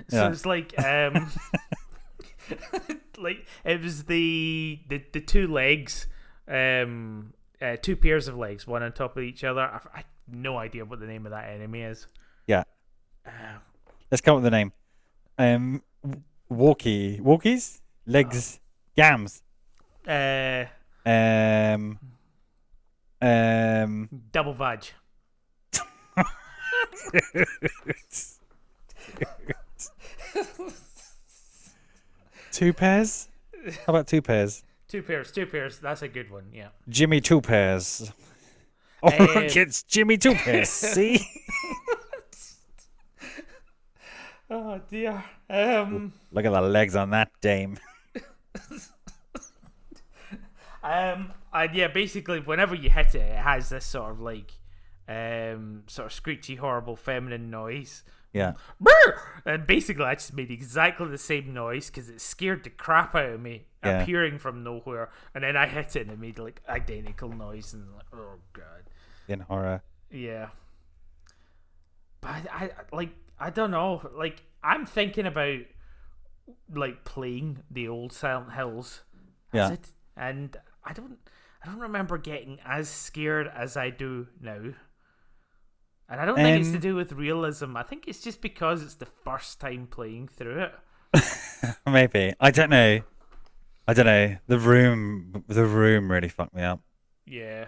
Speaker 2: So it's like like it was the two legs, two pairs of legs, one on top of each other. I have no idea what the name of that enemy is.
Speaker 1: Yeah. Let's come up with the name. Walkies, legs, gams.
Speaker 2: Double vag.
Speaker 1: Two pairs? How about two pairs?
Speaker 2: Two pairs. That's a good one, yeah.
Speaker 1: Jimmy Two Pairs. Oh, it's Jimmy Two Pairs, see?
Speaker 2: Oh, dear.
Speaker 1: Look at the legs on that dame.
Speaker 2: Basically, whenever you hit it, it has this sort of like, sort of screechy, horrible feminine noise.
Speaker 1: Yeah.
Speaker 2: And basically, I just made exactly the same noise because it scared the crap out of me, appearing from nowhere. And then I hit it and it made like identical noise, and like, oh god.
Speaker 1: In horror.
Speaker 2: Yeah. But I don't know. Like, I'm thinking about like playing the old Silent Hills.
Speaker 1: Yeah.
Speaker 2: And I don't remember getting as scared as I do now. And I don't think it's to do with realism. I think it's just because it's the first time playing through it.
Speaker 1: Maybe. I don't know. The room really fucked me up.
Speaker 2: Yeah.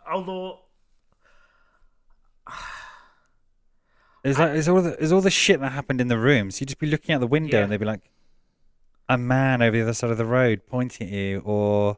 Speaker 2: Although
Speaker 1: there's all the shit that happened in the room. So you'd just be looking out the window and they'd be like a man over the other side of the road pointing at you, or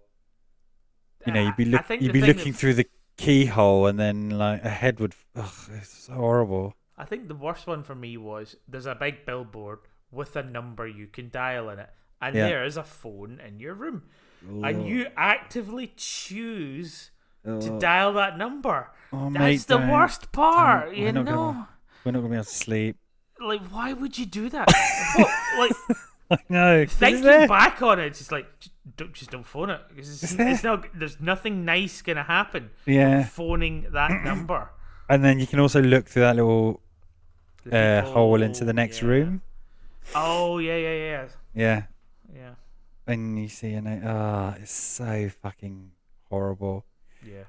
Speaker 1: you'd be looking through the keyhole, and then like a head would. Ugh, it's so horrible.
Speaker 2: I think the worst one for me was there's a big billboard with a number you can dial in it, and there is a phone in your room, and you actively choose to dial that number.
Speaker 1: Oh,
Speaker 2: that's the worst part, you know.
Speaker 1: We're not gonna be able to sleep.
Speaker 2: Like, why would you do that? Like,
Speaker 1: I know.
Speaker 2: Thinking back on it, it's just like just don't phone it. It's not. There's nothing nice gonna happen.
Speaker 1: Yeah.
Speaker 2: Phoning that number.
Speaker 1: And then you can also look through that little hole into the next room.
Speaker 2: Oh yeah.
Speaker 1: Yeah. And you see, it's so fucking horrible.
Speaker 2: Yeah.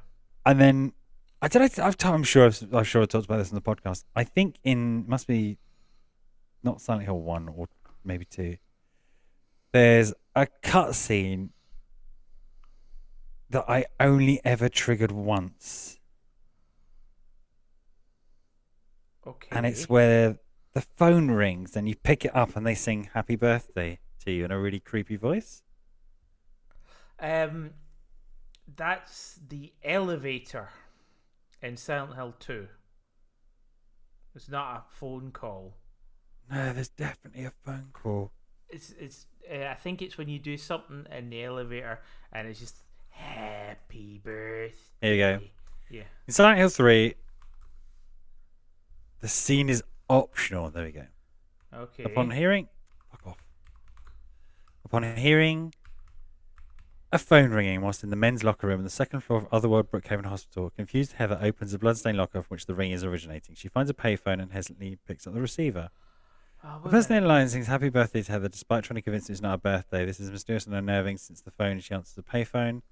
Speaker 1: And then I'm sure I've talked about this on the podcast. I think must be not Silent Hill 1 or maybe 2. There's a cutscene that I only ever triggered once.
Speaker 2: Okay.
Speaker 1: And it's where the phone rings and you pick it up and they sing "Happy Birthday" to you in a really creepy voice.
Speaker 2: That's the elevator in Silent Hill 2. It's not a phone call.
Speaker 1: No, there's definitely a phone call.
Speaker 2: It's. I think it's when you do something in the elevator and it's just "Happy Birthday."
Speaker 1: Here you go.
Speaker 2: Yeah.
Speaker 1: In Silent Hill 3, the scene is optional. There we go.
Speaker 2: Okay.
Speaker 1: Upon hearing a phone ringing whilst in the men's locker room on the second floor of Otherworld Brookhaven Hospital, confused Heather opens the bloodstained locker from which the ring is originating. She finds a payphone and hesitantly picks up the receiver. The person in line sings "Happy Birthday" to Heather, despite trying to convince her it's not a birthday. This is mysterious and unnerving since the phone she answers a payphone.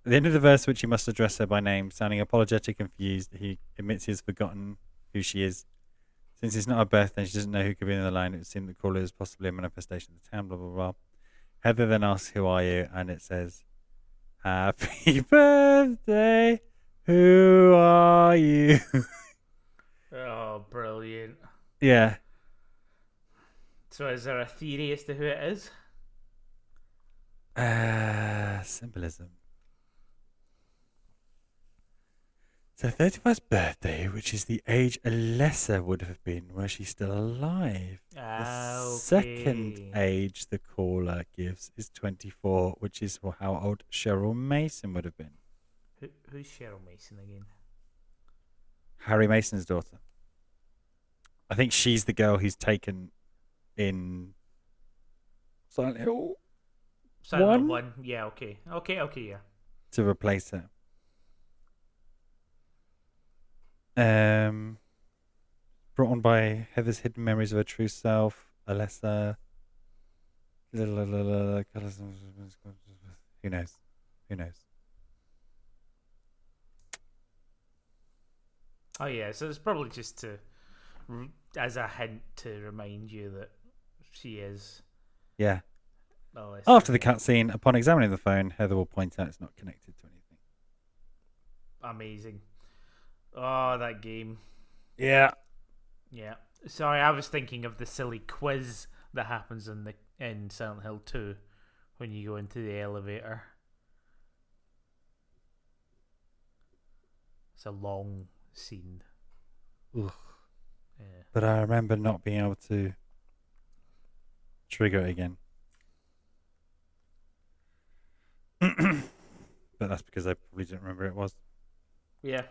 Speaker 1: At the end of the verse, which he must address her by name, sounding apologetic and confused, he admits he has forgotten who she is. Since it's not her birthday, she doesn't know who could be in the line. It would seem that caller is possibly a manifestation of the town, blah, blah, blah. Heather then asks, who are you? And it says, happy birthday. Who are you?
Speaker 2: Oh, brilliant.
Speaker 1: Yeah.
Speaker 2: So is there a theory as to who it is?
Speaker 1: Symbolism. So 31st birthday, which is the age Alessa would have been were she still alive. The second age the caller gives is 24, which is how old Cheryl Mason would have been.
Speaker 2: Who's Cheryl Mason again?
Speaker 1: Harry Mason's daughter. I think she's the girl who's taken in Silent Hill
Speaker 2: Silent Hill 1. Yeah, okay, yeah.
Speaker 1: To replace her. Brought on by Heather's hidden memories of her true self, Alessa. Who knows? Who knows?
Speaker 2: Oh yeah, so it's probably just as a hint to remind you that she is.
Speaker 1: Yeah.
Speaker 2: Alessa.
Speaker 1: After the cutscene, upon examining the phone, Heather will point out it's not connected to anything.
Speaker 2: Amazing. Oh, that game.
Speaker 1: Yeah.
Speaker 2: Yeah. Sorry, I was thinking of the silly quiz that happens in Silent Hill 2 when you go into the elevator. It's a long scene.
Speaker 1: Ugh.
Speaker 2: Yeah.
Speaker 1: But I remember not being able to trigger it again. But that's because I probably didn't remember it was.
Speaker 2: Yeah.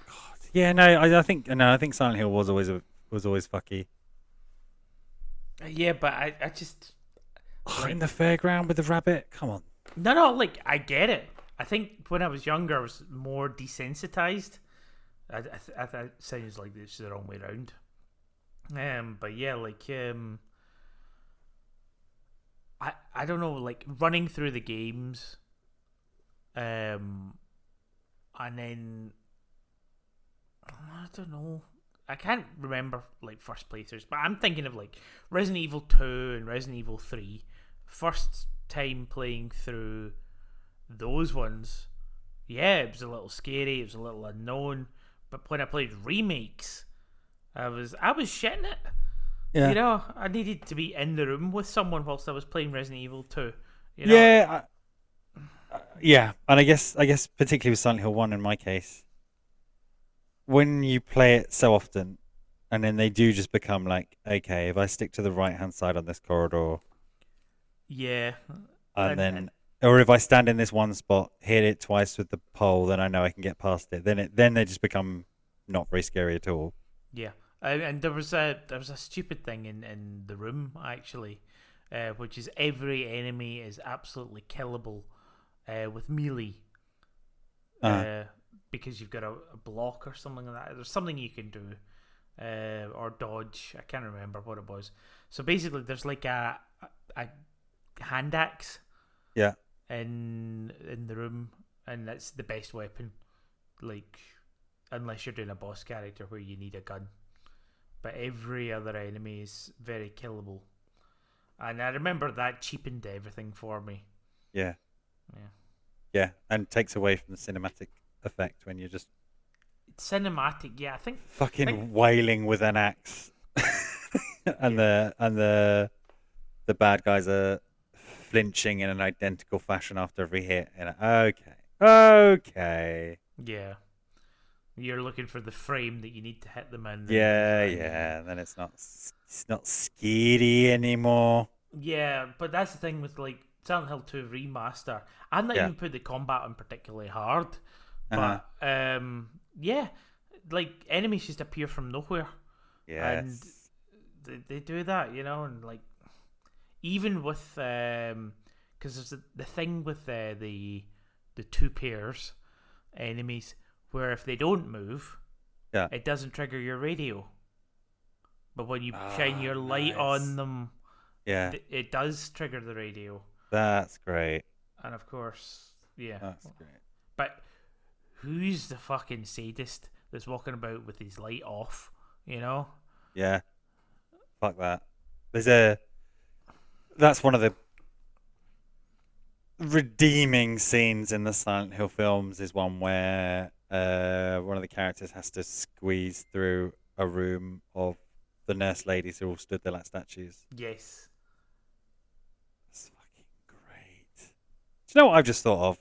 Speaker 1: God. Yeah, no, I think Silent Hill was always fucky.
Speaker 2: Yeah, but I just
Speaker 1: In the fairground with the rabbit. Come on.
Speaker 2: No, like I get it. I think when I was younger, I was more desensitized. I it sounds like it's the wrong way around. But yeah, like I don't know, like running through the games, and then I don't know. I can't remember like first playthroughs, but I'm thinking of like Resident Evil 2 and Resident Evil 3. First time playing through those ones, yeah, it was a little scary, it was a little unknown. But when I played remakes, I was shitting it.
Speaker 1: Yeah.
Speaker 2: You know, I needed to be in the room with someone whilst I was playing Resident Evil 2. You know?
Speaker 1: Yeah. Yeah, and I guess particularly with Silent Hill 1 in my case, when you play it so often, and then they do just become like, okay, if I stick to the right-hand side on this corridor,
Speaker 2: yeah,
Speaker 1: or if I stand in this one spot, hit it twice with the pole, then I know I can get past it. Then they just become not very scary at all.
Speaker 2: Yeah, and there was a stupid thing in the room actually, which is every enemy is absolutely killable with melee. Because you've got a block or something like that. There's something you can do, or dodge. I can't remember what it was. So basically, there's like a hand axe.
Speaker 1: Yeah.
Speaker 2: In the room, and that's the best weapon. Like, unless you're doing a boss character where you need a gun, but every other enemy is very killable. And I remember that cheapened everything for me.
Speaker 1: Yeah.
Speaker 2: Yeah.
Speaker 1: Yeah, and takes away from the cinematic effect when you're just
Speaker 2: cinematic. Yeah, I think
Speaker 1: wailing with an axe, and the bad guys are flinching in an identical fashion after every hit. And okay.
Speaker 2: Yeah, you're looking for the frame that you need to hit them in.
Speaker 1: Yeah. Then it's not scary anymore.
Speaker 2: Yeah, but that's the thing with like Silent Hill 2 remaster. I'm not even put the combat on particularly hard, but yeah, like enemies just appear from nowhere.
Speaker 1: Yes.
Speaker 2: And they do that, you know, and like even with because there's the thing with the two pairs enemies where if they don't move, it doesn't trigger your radio, but when you shine your light on them, it does trigger the radio.
Speaker 1: That's great.
Speaker 2: And of course,
Speaker 1: that's great.
Speaker 2: But who's the fucking sadist that's walking about with his light off? you know?
Speaker 1: Yeah. Fuck that. That's one of the redeeming scenes in the Silent Hill films is one where one of the characters has to squeeze through a room of the nurse ladies who all stood there like statues.
Speaker 2: Yes.
Speaker 1: That's fucking great. Do you know what I've just thought of?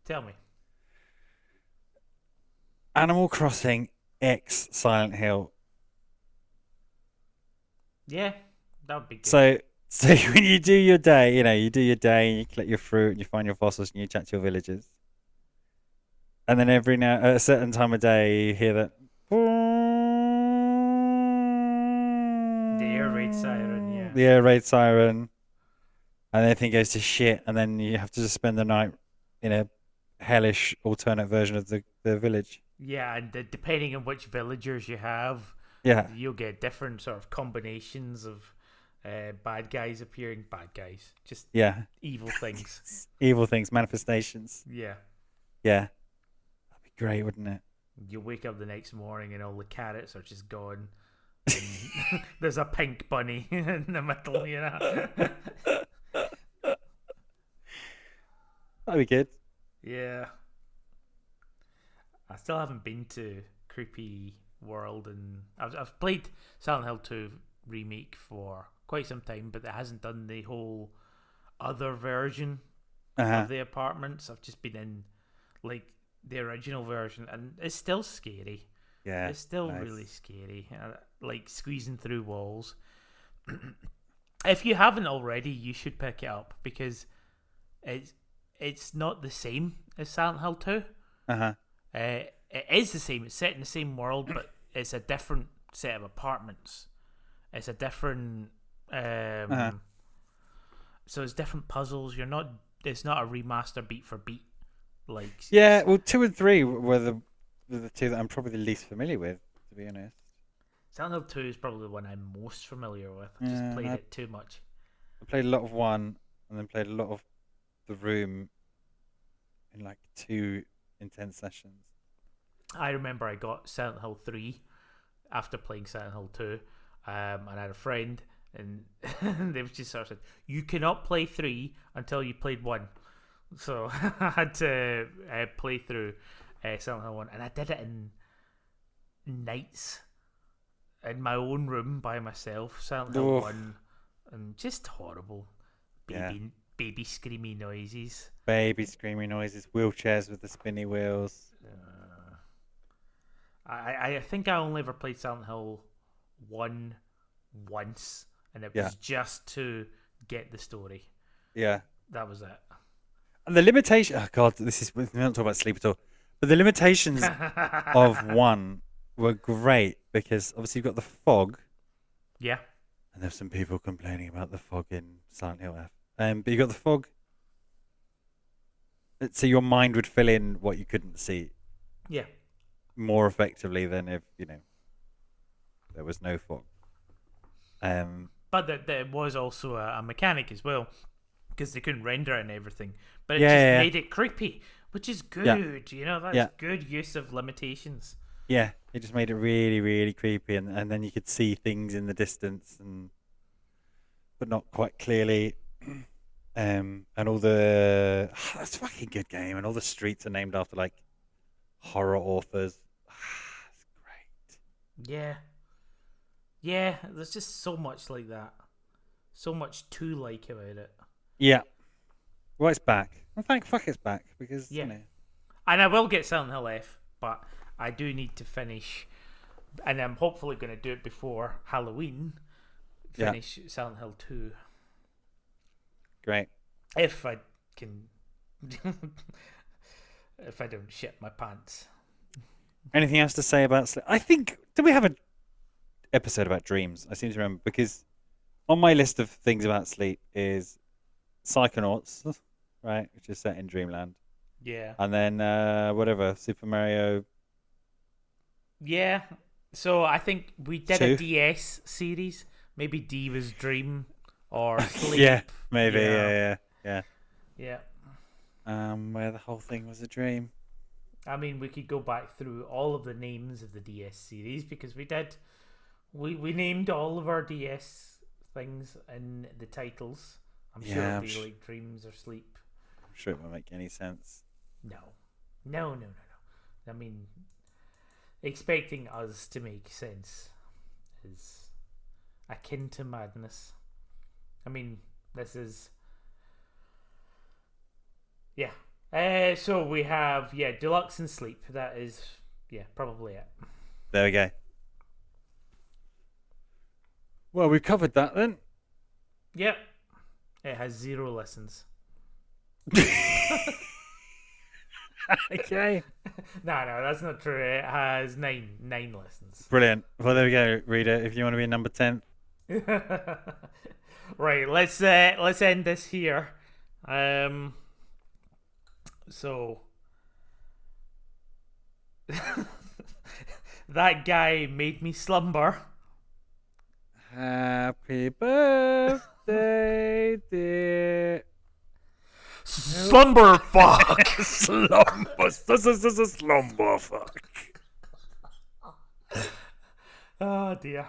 Speaker 2: Tell me.
Speaker 1: Animal Crossing X Silent Hill.
Speaker 2: Yeah, that would be good.
Speaker 1: So when you do your day, you do your day and you collect your fruit and you find your fossils and you chat to your villagers. And then every now at a certain time of day you hear that
Speaker 2: The air raid siren, yeah.
Speaker 1: The air raid siren. And everything goes to shit and then you have to just spend the night in a hellish alternate version of the village.
Speaker 2: Yeah, and depending on which villagers you have,
Speaker 1: Yeah.
Speaker 2: you'll get different sort of combinations of bad guys appearing. Bad guys. Just evil things.
Speaker 1: Evil things, manifestations.
Speaker 2: Yeah.
Speaker 1: Yeah. That'd be great, wouldn't it?
Speaker 2: You wake up the next morning and all the carrots are just gone. And there's a pink bunny in the middle, you know?
Speaker 1: That'd be good.
Speaker 2: Yeah. I still haven't been to Creepy World, and I've played Silent Hill 2 remake for quite some time, but it hasn't done the whole other version of the apartments. I've just been in like the original version, and it's still scary.
Speaker 1: Yeah,
Speaker 2: it's still really scary. Like squeezing through walls. If you haven't already, you should pick it up because it's not the same as Silent Hill 2. It is the same. It's set in the same world, but it's a different set of apartments. It's a different. So it's different puzzles. It's not a remaster beat for beat. Like
Speaker 1: well, 2 and 3 were the two that I'm probably the least familiar with, to be honest.
Speaker 2: Silent Hill 2 is probably the one I'm most familiar with. I just played it too much.
Speaker 1: I played a lot of 1 and then played a lot of The Room in like 2 intense sessions.
Speaker 2: I remember I got Silent Hill 3 after playing Silent Hill 2, and I had a friend, and they just sort of said, you cannot play 3 until you played 1. So I had to play through Silent Hill 1, and I did it in nights in my own room by myself. Silent Hill 1, and just horrible. Baby screamy noises.
Speaker 1: Baby screamy noises. Wheelchairs with the spinny wheels.
Speaker 2: I think I only ever played Silent Hill 1 once, and it was just to get the story.
Speaker 1: Yeah.
Speaker 2: That was it.
Speaker 1: And the limitation... Oh, God, we're not talking about sleep at all. But the limitations of 1 were great because obviously you've got the fog.
Speaker 2: Yeah.
Speaker 1: And there's some people complaining about the fog in Silent Hill F. But you got the fog. So your mind would fill in what you couldn't see.
Speaker 2: Yeah.
Speaker 1: More effectively than if, there was no fog.
Speaker 2: But there was also a mechanic as well, because they couldn't render it and everything. But it just made it creepy, which is good.
Speaker 1: Yeah.
Speaker 2: That's good use of limitations.
Speaker 1: Yeah, it just made it really, really creepy, and then you could see things in the distance, but not quite clearly. And all the that's a fucking good game, and all the streets are named after like horror authors. It's great.
Speaker 2: Yeah. There's just so much like that, so much to like about it.
Speaker 1: Yeah. Well, it's back. Well, thank fuck it's back because
Speaker 2: and I will get Silent Hill F, but I do need to finish, and I'm hopefully going to do it before Halloween. Finish Silent Hill 2.
Speaker 1: Great.
Speaker 2: If I can, if I don't shit my pants.
Speaker 1: Anything else to say about Sleep? I think, did we have an episode about dreams? I seem to remember, because on my list of things about sleep is Psychonauts, right, which is set in Dreamland.
Speaker 2: Yeah.
Speaker 1: And then Super Mario.
Speaker 2: Yeah. So I think we did
Speaker 1: 2.
Speaker 2: a DS series. Maybe D was Dream or Sleep.
Speaker 1: Yeah, maybe. Yeah.
Speaker 2: Yeah.
Speaker 1: Where the whole thing was a dream.
Speaker 2: I mean, we could go back through all of the names of the DS series because we did We named all of our DS things in the titles. I'm sure it'll be like Dreams or Sleep.
Speaker 1: I'm sure it won't make any sense.
Speaker 2: No. I mean, expecting us to make sense is akin to madness. I mean, this is... Yeah. So we have, Deluxe and Sleep. That is, probably it.
Speaker 1: There we go. Well, we've covered that then.
Speaker 2: Yep. It has 0 listens.
Speaker 1: Okay.
Speaker 2: No, that's not true. It has 9 listens.
Speaker 1: Brilliant. Well, there we go, reader. If you want to be number 10.
Speaker 2: Right, let's end this here. So that guy made me slumber.
Speaker 1: Happy birthday, dear.
Speaker 2: Slumber fuck.
Speaker 1: Slumber. Slumber fuck.
Speaker 2: Oh dear.